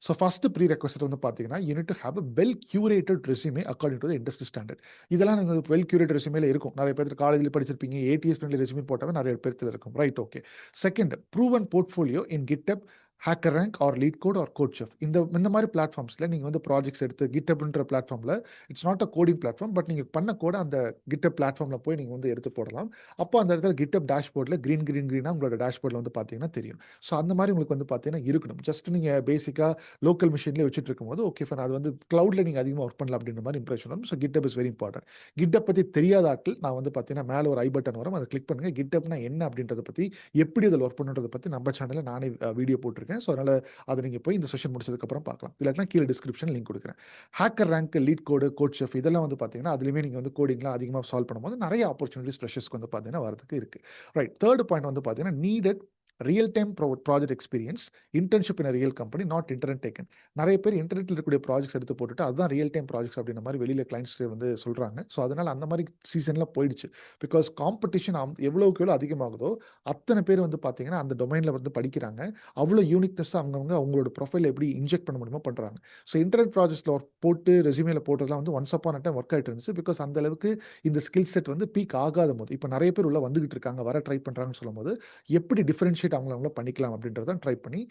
ஸோ ஃபர்ஸ்ட் ப்ரீ ரெக்வெஸ்ட் வந்து பார்த்தீங்கன்னா, you need to have a well curated resume according to the industry standard. இதெல்லாம் நீங்க வெல் கியூரேட்டட் ரெஸ்யூமேல இருக்கும். நெறைய பேர் காலேஜ்ல படிச்சிருப்பீங்க. ஏடிஎஸ் ஃப்ரெண்ட்லி ரெஸ்யூமே போட்டாவே நெறைய பேர்த்துல இருக்கும். Right, okay. Second, proven portfolio in GitHub, HackerRank or LeetCode or CodeChef. இந்த மாரி பிளாட்ஃபார்ம்ஸ்ல நீங்க வந்து ப்ராஜெக்ட்ஸ் எடுத்து GitHubன்ற பிளாட்ஃபார்ம்ல it's not a coding platform. But நீங்க பண்ண கோட அந்த GitHub பிளாட்ஃபார்ம்ல போய் நீங்க வந்து எடுத்து போடலாம். அப்போ அந்த இடத்துல GitHub டேஷ்போர்ட்ல கிரீனா உங்களோட டேஷ்போர்ட்ல வந்து பார்த்தீங்கன்னா தெரியும். ஸோ அந்த மாரி உங்களுக்கு வந்து பார்த்தீங்கன்னா இருக்கணும். ஜஸ்ட் நீங்க பேசிக்கா லோக்கல் மிஷின்லேயே வச்சுட்டு இருக்கும்போது ஓகே ஃபைன். அது வந்து கிளவுட்ல நீங்க அதிகமாக ஒர்க் பண்ணலாம் அப்படின்ற மாதிரி இம்ப்ரெஷன் வரும். So GitHub is very important. GitHub பத்தி தெரியாத ஆட்கள் நான் வந்து பார்த்தீங்கன்னா மேலே ஒரு ஐ பட்டன் வரும். அதை கிளிக் பண்ணுங்க. GitHubனா என்ன அப்படின்றத பத்தி எப்படி அதில் ஒர்க் பண்ணுன்றதை பத்தி நம்ம சேனலில் நானே வீடியோ போட்டிருக்கேன். ஸோ அதனால அதை நீங்க போய் இந்த செஷன் முடிச்சதுக்கப்புறம் பார்க்கலாம். இல்லாட்டினா கீழே டிஸ்கிரிப்ஷன் லிங்க் கொடுக்குறேன். ஹேக்கர் ரேங்க், லீட் கோடு, கோட் ஷெஃப் இதெல்லாம் வந்து பார்த்தீங்கன்னா அதுலேயுமே நீங்கள் வந்து கோடிங்லாம் அதிகமாக சால்வ் பண்ணும்போது நிறைய ஆப்பர்ச்சுனிட்டிஸ் ஃப்ரெஷர்ஸ்க்கு வந்து பார்த்தீங்கன்னா வரதுக்கு இருக்கு. ரைட். தேர்ட் பாயிண்ட் வந்து பார்த்தீங்கன்னா needed real time project experience, internship in real company, not internet taken. நிறைய பேர் இன்டர்நெட்ல இருக்கக்கூடிய ப்ராஜெக்ட்ஸ் எடுத்து போட்டுட்டு அதுதான் ரியல் டைம் ப்ராஜெக்ட்ஸ் அப்படின்ற மாதிரி வெளியில கிளைண்ட்ஸ் வந்து சொல்றாங்க. ஸோ அதனால அந்த மாதிரி சீசன்லாம் போயிடுச்சு. பிகாஸ் காம்படிஷன் எவ்வளவுக்கு எவ்வளோ அதிகமாகுதோ அத்தனை பேர் வந்து பார்த்தீங்கன்னா அந்த டொமைனில் வந்து படிக்கிறாங்க. அவ்வளோ யூனிக்னஸ் அவங்கவுங்க அவங்களோட ப்ரொஃபைல் எப்படி இன்ஜெக்ட் பண்ண முடியுமோ பண்ணுறாங்க. ஸோ இன்டர்நெட் ப்ராஜெக்ட்ஸில் ஒர்க் போட்டு ரெசியூமேல போட்டதெல்லாம் வந்து ஒன்ஸ் அப்பான் டைம் ஒர்க் ஆகிட்டு இருந்துச்சு. பிகாஸ் அந்த அளவுக்கு இந்த ஸ்கில் செட் வந்து பீக் ஆகாத போது இப்போ நிறைய பேர் உள்ள வந்துகிட்டு இருக்காங்க, வர ட்ரை பண்ணுறாங்கன்னு சொல்லும் போது எப்படி டிஃபரன்ஷியேட் அவங்கள பண்ணிக்கலாம் அப்படின்றத ட்ரை பண்ணி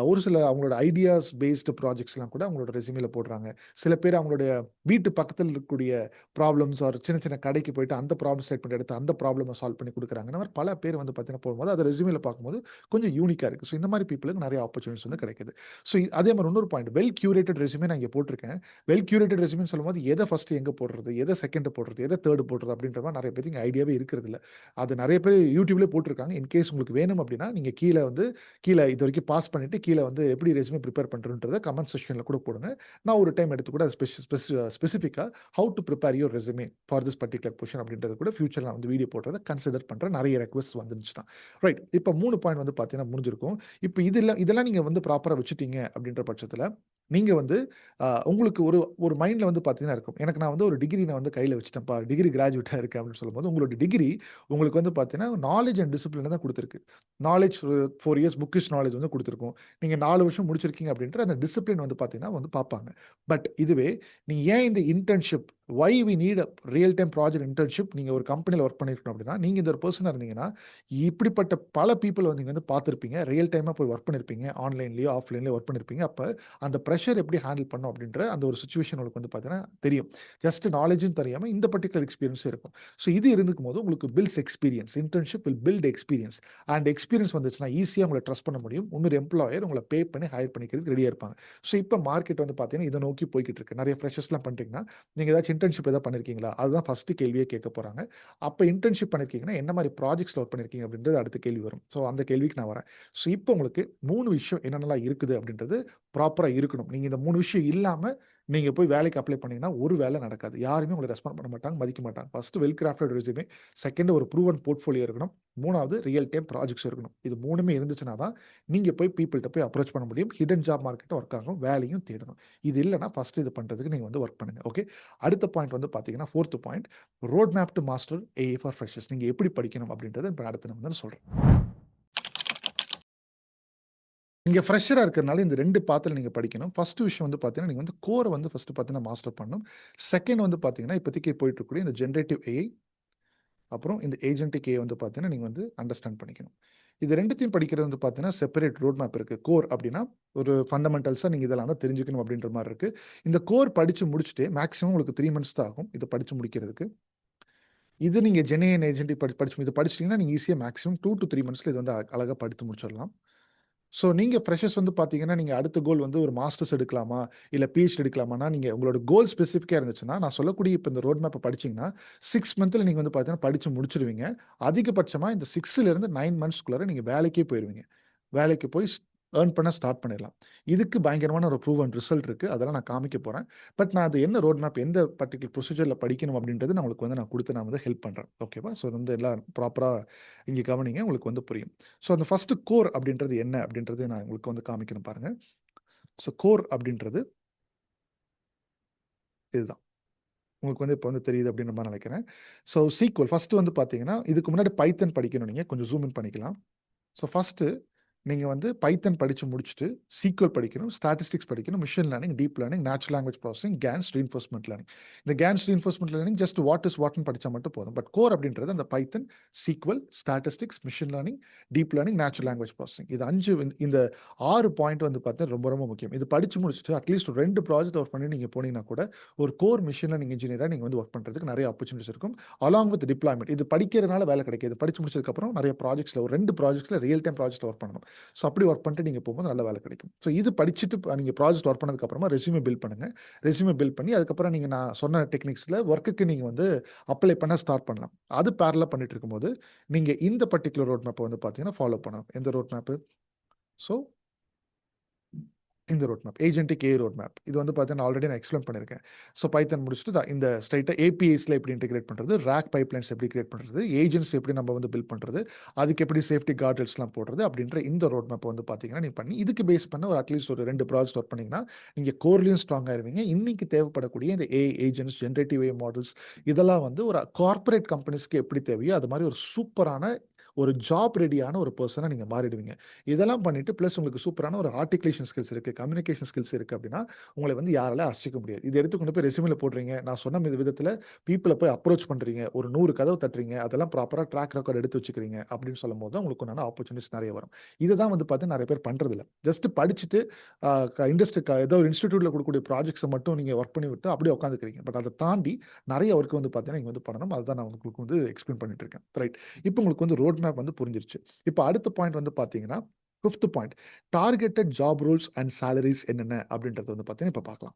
ஒரு சில அவங்களோட ஐடியாஸ் பேஸ்டு ப்ராஜெக்ட்ஸ்லாம் கூட அவங்களோட ரெசியூமேல போடுறாங்க. சில பேர் அவங்களுடைய வீட்டு பக்கத்தில் இருக்கக்கூடிய ப்ராப்ளம்ஸ் ஆர் சின்ன சின்ன கடைக்கு போயிட்டு அந்த ப்ராப்ளம் ஸ்டேட்மெண்ட் எடுத்து அந்த ப்ராப்ளமை சால்வ் பண்ணி கொடுக்குறாங்க. இந்த மாதிரி பல பேர் வந்து பார்த்தீங்கன்னா போகும்போது அதை ரெசியூமேல பார்க்கும்போது கொஞ்சம் யூனிக்காக இருக்குது. ஸோ இந்த மாதிரி பீப்புளுக்கு நிறைய ஆப்பர்ச்சுனிட்டிஸ் வந்து கிடைக்குது. ஸோ அதே மாதிரி இன்னொரு பாயிண்ட், வெல் கியூரேட்டட் ரெசியூமே நான் இங்கே போட்டிருக்கேன். வெல் கியூரேட்டட் ரெசியூமே சொல்லும்போது எதை ஃபர்ஸ்ட் எங்கே போடுறது, எதை செகண்ட் போடுறது, எதை தேர்ட் போடுறது அப்படின்ற மாதிரி நிறைய பேருக்கு ஐடியாவே இருக்கிறது இல்லை. அது நிறைய பேர் யூடியூப்லேயே போட்டிருக்காங்க. இன்கேஸ் உங்களுக்கு வேணும் அப்படின்னா நீங்கள் கீழே இது வரைக்கும் பாஸ் பண்ணிட்டு கீழே வந்து எப்படி ரெஸ்யூமே ப்ரிப்பேர் பண்ணுறன்றத கமெண்ட் செக்ஷனில் கூட போடுங்க. நான் ஒரு டைம் எடுத்து கூட ஸ்பெசிஃபிக்காக how to prepare your resume for this particular position அப்படின்றது கூட ஃபியூச்சர் நான் வந்து வீடியோ போடுறத கன்சிடர் பண்ணுறேன். நிறைய ரெக்வஸ்ட் வந்துருச்சுன்னா ரைட். இப்போ 3 பாயிண்ட் வந்து பார்த்தீங்கன்னா முடிஞ்சிருக்கும். இப்போ இதெல்லாம் நீங்கள் வந்து ப்ராப்பராக வச்சுட்டீங்க அப்படின்ற பட்சத்தில் நீங்க வந்து உங்களுக்கு ஒரு ஒரு மைண்ட்ல வந்து பார்த்தீங்கன்னா இருக்கும். எனக்கு நான் வந்து ஒரு டிகிரி நான் வந்து கையில வச்சுட்டேன்ப்பா. டிகிரி கிராஜுவேட்டா இருக்கேன் அப்படின்னு சொல்லும்போது, உங்களோட டிகிரி உங்களுக்கு வந்து பார்த்தீங்கன்னா, நாலேட்ஜ் அண்ட் டிசிப்ளின தான் குடுத்திருக்கு. நாலேட்ஜ் 4 இயர்ஸ் புக்கிஷ் நாலேட்ஜ் வந்து குடுத்திருக்கும். நீங்க 4 வருஷம் முடிச்சிருக்கீங்க அப்படின்ற அந்த டிசிப்ளின் வந்து பார்த்தீங்கன்னா வந்து பார்ப்பாங்க. பட் இதுவே நீங்க ஏன் இந்த internship why we need a real time project internship நீங்க ஒரு கம்பெனில ஒர்க் பண்ணியிருக்கணும் அப்படின்னா, நீங்க இந்த ஒரு பெர்சனா இருந்தீங்கன்னா, இப்படிப்பட்ட பல பீப்பிள் வந்து நீங்க வந்து பார்த்திருப்பீங்க. ரியல் டைமா போய் ஒர்க் பண்ணியிருப்பீங்க. ஆன்லைன்லயோ, ஆஃப்லைன்லயோ ஒர்க் பண்ணியிருப்பீங்க. அப்ப அந்த பிரஷர் எப்படி ஹேண்டில் பண்ணும் அப்படின்ற அந்த ஒரு சிச்சுவேஷன் உங்களுக்கு வந்து பார்த்தீங்கன்னா தெரியும். ஜஸ்ட் நாலேட்ஜும் தெரியாம இந்த பர்ட்டிகுலர் எக்ஸ்பீரியன்ஸும் இருக்கும். ஸோ இது இருந்துக்கும்போது உங்களுக்கு builds experience. Internship will build experience. And experience வந்துச்சுன்னா ஈஸியா உங்கள ட்ரஸ்ட் பண்ண முடியும். இன்னொரு எம்ப்ளாயர் உங்கள பே பண்ணி ஹையர் பண்ணிக்கிறதுக்கு ரெடியா இருப்பாங்க. ஸோ இப்ப மார்க்கெட் வந்து பார்த்தீங்கன்னா, இத நோக்கி போய்க்கிட்டு இருக்கு. நிறைய ஃப்ரெஷர்ஸ்லாம் பண்றீங்கன்னா, நீங்க ஏதாச்சும் இன்டர்ன்ஷிப் ஏதாவது பண்ணியிருக்கீங்களா? அதுதான் ஃபர்ஸ்ட் கேள்வியே கேட்க போறாங்க. அப்ப இன்டர்ன்ஷிப் பண்ணியிருக்கீங்கன்னா, என்ன மாரி ப்ராஜெக்ட்ஸ்ல ஒர்க் பண்ணியிருக்கீங்க அப்படின்றது அடுத்த கேள்வி வரும். ஸோ அந்த கேள்விக்கு நான் வரேன். ஸோ இப்போ உங்களுக்கு 3 விஷயம் என்னென்னலாம் இருக்குது அப்படின்றது ப்ராப்பரா இருக்கணும். நீங்க இந்த 3 விஷயம் இல்லாம நீங்க போய் வேலைக்கு அப்ளை பண்ணீங்கன்னா, ஒரு வேலை நடக்காது. யாருமே உங்கள ரெஸ்பாண்ட் பண்ண மாட்டாங்க, மதிக்க மாட்டாங்க. First well crafted resume, second ஒரு ப்ரூவன் போர்ட்ஃபோலியோ இருக்கணும். 3வது ரியல் டைம் ப்ராஜெக்ட்ஸ் இருக்கணும். இது 3மே இருந்துச்சுனா தான், நீங்க போய் பீப்பிள்ட்ட போய் அப்ரோச் பண்ண முடியும். ஹிடன் ஜாப் மார்க்கெட்டும் ஒர்க் ஆகும். வேலையும் தேடணும். இது இல்லன்னா ஃபர்ஸ்ட் இது பண்றதுக்கு நீங்க வந்து வொர்க் பண்ணுங்க. ஓகே. அடுத்த பாயிண்ட் வந்து பார்த்தீங்கன்னா, 4த் point roadmap to master AI for freshers. நீங்க எப்படி படிக்கணும் அப்படின்றத இப்ப அடுத்து நான் வந்து சொல்றேன். நீங்க ஃப்ரெஷரா இருக்கிறனால இந்த 2 பாத்துல நீங்க படிக்கணும். ஃபர்ஸ்ட் விஷயம் வந்து பார்த்தீங்கன்னா, நீங்க வந்து கோர வந்து ஃபர்ஸ்ட் பார்த்தீங்கன்னா மாஸ்டர் பண்ணணும். செகண்ட் வந்து பார்த்தீங்கன்னா, இப்போதைக்கு போயிட்டு இருக்கக்கூடிய இந்த ஜெனரேட்டிவ் ஏஐ, அப்புறம் இந்த ஏஜென்டிக் ஏஐ வந்து பார்த்தீங்கன்னா, நீங்க வந்து அண்டர்ஸ்டாண்ட் பண்ணிக்கணும். இது 2த்தையும் படிக்கிறது வந்து பார்த்தீங்கன்னா, செப்பரேட் ரோட் மேப் இருக்கு. கோர் அப்படின்னா, ஒரு ஃபண்டமெண்டல்ஸா நீங்க இதெல்லாம் தான் தெரிஞ்சுக்கணும் அப்படின்ற மாரி இருக்கு. இந்த கோர் படிச்சு முடிச்சுட்டு மேக்ஸிமம் உங்களுக்கு 3 மந்த்ஸ் தான் ஆகும். இத படிச்சு முடிக்கிறதுக்கு. இது நீங்க ஜெனேன் ஏஜென்டிக் படிச்சு இத படிச்சிட்டீங்கன்னா, நீங்க ஈஸியா மேக்ஸிமம் 2 டூ 3 மந்த்ஸ்ல இது வந்து அழகா படித்து முடிச்சிடலாம். ஸோ நீங்க ஃப்ரெஷர்ஸ் வந்து பார்த்தீங்கன்னா, நீங்க அடுத்த கோல் வந்து ஒரு மாஸ்டர்ஸ் எடுக்கலாமா? இல்ல பிஹெச்டி எடுக்கலாமான்னா, நீங்க உங்களோட கோல் ஸ்பெசிஃபிக்கா இருந்துச்சுன்னா, நான் சொல்லக்கூடிய இப்ப இந்த ரோட் மேப்ப படிச்சீங்கன்னா, 6 மந்த்ல நீங்க வந்து பார்த்தீங்கன்னா, படிச்சு முடிச்சுருவீங்க. அதிகபட்சமா இந்த 6லிருந்து 9 மந்த்ஸ்க்குள்ளார நீங்க வேலைக்கே போயிருவீங்க. வேலைக்கு போய் ஏர்ன் பண்ண ஸ்டார்ட் பண்ணிடலாம். இதுக்கு பயங்கரமான ஒரு ப்ரூவன் ரிசல்ட் இருக்கு. அதெல்லாம் நான் காமிக்க போறேன். பட் நான் அது என்ன ரோட் மேப் எந்த பர்ட்டிகுலர் ப்ரொசீஜர்ல படிக்கணும் அப்படின்றது நான் உங்களுக்கு வந்து நான் குடுத்து நான் வந்து ஹெல்ப் பண்றேன். ஓகேவா? ஸோ வந்து எல்லாம் ப்ராப்பரா இங்க கவனிங்க. உங்களுக்கு வந்து புரியும். ஸோ அந்த ஃபர்ஸ்ட் கோர் அப்படின்றது என்ன அப்படின்றது நான் உங்களுக்கு வந்து காமிக்கிறேன் பாருங்க. ஸோ கோர் அப்படின்றது இதுதான். உங்களுக்கு வந்து இப்ப வந்து தெரியுது அப்படின்ற மாரி நெனைக்கிறேன். ஸோ சீக்வல் ஃபர்ஸ்ட் வந்து பார்த்தீங்கன்னா, இதுக்கு முன்னாடி பைத்தன் படிக்கணும் நீங்க. கொஞ்சம் ஜூம் இன் பண்ணிக்கலாம். ஸோ ஃபர்ஸ்ட்டு நீங்க வந்து பைத்தன் படிச்சு முடிச்சுட்டு, சீக்வல் படிக்கணும், ஸ்டாட்டிஸ்டிக்ஸ் படிக்கணும், machine learning, deep learning, natural language processing, GANs reinforcement learning. இந்த GANs reinforcement learning just what is வாட்ன்னு படிச்சா மட்டும் போதும். பட் கோர் அப்படின்றது அந்த Python, SQL, statistics, machine learning, deep learning, natural language processing. இது 5 இந்த 6 பாயிண்ட் வந்து பார்த்தீங்கன்னா ரொம்ப ரொம்ப முக்கியம். இது படிச்சு முடிச்சுட்டு அட்லீஸ்ட் 2 ப்ராஜெக்ட் ஒர்க் பண்ணி நீங்க போனீங்கன்னா கூட, ஒரு கோர் மெஷின் லேர்னிங் இன்ஜினியரா நீங்க வந்து ஒர்க் பண்றதுக்கு நெறைய ஆப்பர்ச்சுனிட்டீஸ் இருக்கும். Along with deployment. இது படிக்கிறதுனால வேலை கிடைக்காது. படிச்சு முடிச்சதுக்கப்புறம் நெறைய ப்ராஜெக்ட்ஸ்ல ஒரு 2 ப்ராஜெக்ட்ஸ்ல ரியல் டைம் ப்ராஜெக்ட்ல ஒர்க் பண்ணணும். ஸோ அப்படி ஒர்க் பண்ணிட்டு நீங்க போகும்போது நல்ல வேலை கிடைக்கும். ஸோ இது படிச்சுட்டு நீங்க ப்ராஜெக்ட் ஒர்க் பண்ணதுக்கு அப்புறமா ரெஸ்யூமே பில்ட் பண்ணுங்க. ரெஸ்யூமே பில்ட் பண்ணி அதுக்கப்புறம் நீங்க நான் சொன்ன டெக்னிக்ஸ்ல ஒர்க்குக்கு நீங்க வந்து அப்ளை பண்ண ஸ்டார்ட் பண்ணலாம். அது பேரலா பண்ணிட்டு இருக்கும்போது, நீங்க இந்த பர்ட்டிகுலர் ரோட் மேப்ப வந்து பார்த்தீங்கன்னா ஃபாலோ பண்ணணும். எந்த ரோட் மேப்பு? ஸோ இந்த road map. Agentic AI road map. இது வந்து பார்த்தீங்கன்னா, ஆல்ரெடி நான் எக்ஸ்பிளைன் பண்ணியிருக்கேன். ஸோ பைத்தன் முடிச்சுட்டு இந்த ஸ்ட்ரெயிட்டா ஏபிஐஸ்ல எப்படி இன்டிகிரேட் பண்றது, ராக் பைப்லைன்ஸ் எப்படி கிரியேட் பண்றது, ஏஜென்ட்ஸ் எப்படி நம்ம வந்து பில்ட் பண்றது, அதுக்கு எப்படி சேஃப்டி கார்ட்ரேல்ஸ்லாம் போடுறது அப்படின்ற இந்த ரோட் மேப் வந்து பார்த்தீங்கன்னா, நீங்க பண்ணி இதுக்கு பேஸ் பண்ண ஒரு அட்லீஸ்ட் ஒரு 2 ப்ராஜெக்ட் ஒர்க் பண்ணீங்கன்னா, நீங்க கோர்லயும் ஸ்ட்ராங் ஆயிருவீங்க. இன்னைக்கு தேவைப்படக்கூடிய இந்த AI agents, generative AI models இதெல்லாம் வந்து ஒரு கார்ப்பரேட் கம்பெனிஸ்க்கு எப்படி தேவையோ, அது மாரி ஒரு சூப்பரான ஒரு ஜாப் ரெடியான ஒரு பெர்சனா நீங்க மாறிடுவீங்க. இதெல்லாம் பண்ணிட்டு பிளஸ் உங்களுக்கு சூப்பரான ஒரு ஆர்டிகுலேஷன் ஸ்கில்ஸ் இருக்கு, கம்யூனிகேஷன் ஸ்கில்ஸ் இருக்கு அப்படின்னா, உங்கள வந்து யாராலயும் அசைக்க முடியாது. இத எடுத்து கொண்டு போய் ரெஸ்யூம்ல போடுறீங்க. நான் சொன்ன விதத்துல பீப்பிள போய் அப்ரோச் பண்றீங்க. ஒரு 100 கதவு தட்டுறீங்க. அதெல்லாம் ப்ராப்பரா ட்ராக் ரெக்கார்ட் எடுத்து வச்சுக்கிறீங்க அப்படின்னு சொல்லும்போது தான் உங்களுக்கு உண்டான ஆப்பர்ச்சுனிட்டீஸ் நெறைய வரும். இத தான் வந்து பார்த்தீங்கன்னா நெறைய பேர் பண்றதில்ல. ஜஸ்ட் படிச்சுட்டு அ க இண்டஸ்ட்ரி ஏதோ ஒரு இன்ஸ்டிடியூட்ல குடுக்கக்கூடிய ப்ராஜெக்ட்ஸ மட்டும் நீங்க ஒர்க் பண்ணி விட்டு அப்படியே உட்காந்துக்கிறீங்க. பட் அத தாண்டி நெறைய ஒர்க் வந்து பார்த்தீங்கன்னா, நீங்க வந்து பண்ணணும். அதுதான் நான் உங்களுக்கு வந்து எக்ஸ்பிளைன் பண்ணிட்டு இருக்கேன். ரைட். இப்ப உங்களுக்கு வந்து ரோட் மேப் வந்து புரிஞ்சிருச்சு. இப்ப அடுத்த பாயிண்ட் வந்து பார்த்தீங்கன்னா, 5த் point targeted job roles and salaries என்னென்ன அப்படின்றத வந்து பார்த்தீங்கன்னா, இப்ப பார்க்கலாம்.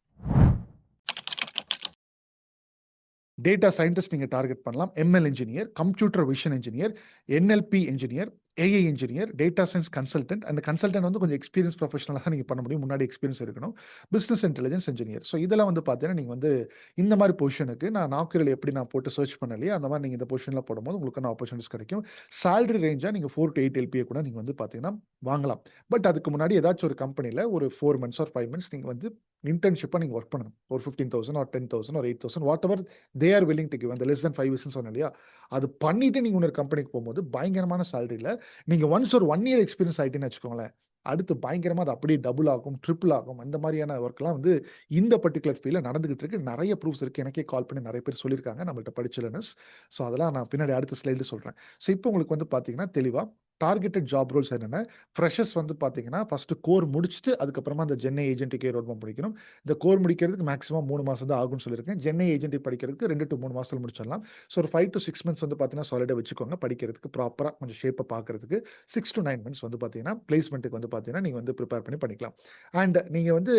டேட்டா சயின்டிஸ்ட் நீங்க டார்கெட் பண்ணலாம். ML engineer, computer vision engineer, NLP engineer, AI engineer, data science consultant. அந்த கன்சல்டன்ட் வந்து கொஞ்சம் எக்ஸ்பீரியன்ஸ் ப்ரொஃபஷனலா நீங்க பண்ண முடியும். முன்னாடி எக்ஸ்பீரியன்ஸ் இருக்கணும். Business intelligence engineer. ஸோ இதெல்லாம் வந்து பார்த்தீங்கன்னா, நீங்க வந்து இந்த மாரி பொசிஷனுக்கு நான் நாக்ரில எப்படி நான் போட்டு சர்ச் பண்ணலையோ, அந்த மாரி நீங்க இந்த பொசிஷன்ல போடும்போது உங்களுக்கான ஆப்பர்ச்சுனிட்டீஸ் கிடைக்கும். சாலரி ரேஞ்சா நீங்க 4 டூ 8 எல்பிஏ கூட நீங்க வந்து பார்த்தீங்கன்னா வாங்கலாம். பட் அதுக்கு முன்னாடி ஏதாச்சும் ஒரு கம்பெனில ஒரு 4 மந்த்ஸ் ஆர் 5 மந்த்ஸ் நீங்க வந்து இன்டர்ன்ஷிப்பா நீங்க வொர்க் பண்ணணும். ஒரு 15,000 or 10,000 or 8,000 whatever they are willing to give. அந்த லெஸ் தென் 5 இயர்ஸ்ன்னு சொன்னேன் இல்லையா? அது பண்ணிட்டு நீங்க இன்னொரு கம்பெனிக்கு போம்போது பயங்கரமான சாலரில நீங்க ஒன்ஸ் ஒரு 1 இயர் எக்ஸ்பீரியன்ஸ் ஆயிட்டீங்கன்னு வச்சுக்கோங்களேன். அடுத்து பயங்கரமா அது அப்படியே டபுள் ஆகும், ட்ரிபிள் ஆகும். அந்த மாரியான வொர்க்லாம் வந்து இந்த பர்ட்டிகுலர் ஃபீல்ட்ல நடந்துகிட்டு இருக்கு. நெறைய ப்ரூஃப்ஸ் இருக்கு. எனக்கே கால் பண்ணி நெறைய பேர் சொல்லியிருக்காங்க நம்மள்ட்ட படிச்ச லேர்னர்ஸ். ஸோ அதெல்லாம் நான் பின்னாடி அடுத்த ஸ்லைடுல சொல்றேன். ஸோ இப்போ உங்களுக்கு வந்து பார்த்தீங்கன்னா, தெளிவா டார்கெட்டட் ஜாப் ரோல்ஸ் என்னென்ன? ஃப்ரெஷர்ஸ் வந்து பார்த்தீங்கன்னா, ஃபர்ஸ்ட் கோர் முடிச்சுட்டு அதுக்கப்புறமா அந்த ஜென்ஐ ஏஜென்டிக் ரோட் மேப் முடிக்கணும். இந்த கோர் முடிக்கிறதுக்கு மேக்ஸிமம் 3 மாசம் தான் ஆகும்னு சொல்லியிருக்கேன். ஜென்ஐ ஏஜென்டிக் படிக்கிறதுக்கு 2 டூ 3 மாசத்துல முடிச்சிடலாம். ஸோ ஒரு 5 டூ 6 மந்த்ஸ் வந்து பார்த்தீங்கன்னா, சாலிடா வச்சுக்கோங்க. படிக்கிறதுக்கு ப்ராப்பரா கொஞ்சம் ஷேப்ப பார்க்கறதுக்கு. 6 டூ 9 மந்த்ஸ் வந்து பார்த்தீங்கன்னா, பிளேஸ்மென்ட்க்கு வந்து பார்த்தீங்கன்னா, நீங்க வந்து பிரிப்பேர் பண்ணி பண்ணிக்கலாம். அண்ட் நீங்க வந்து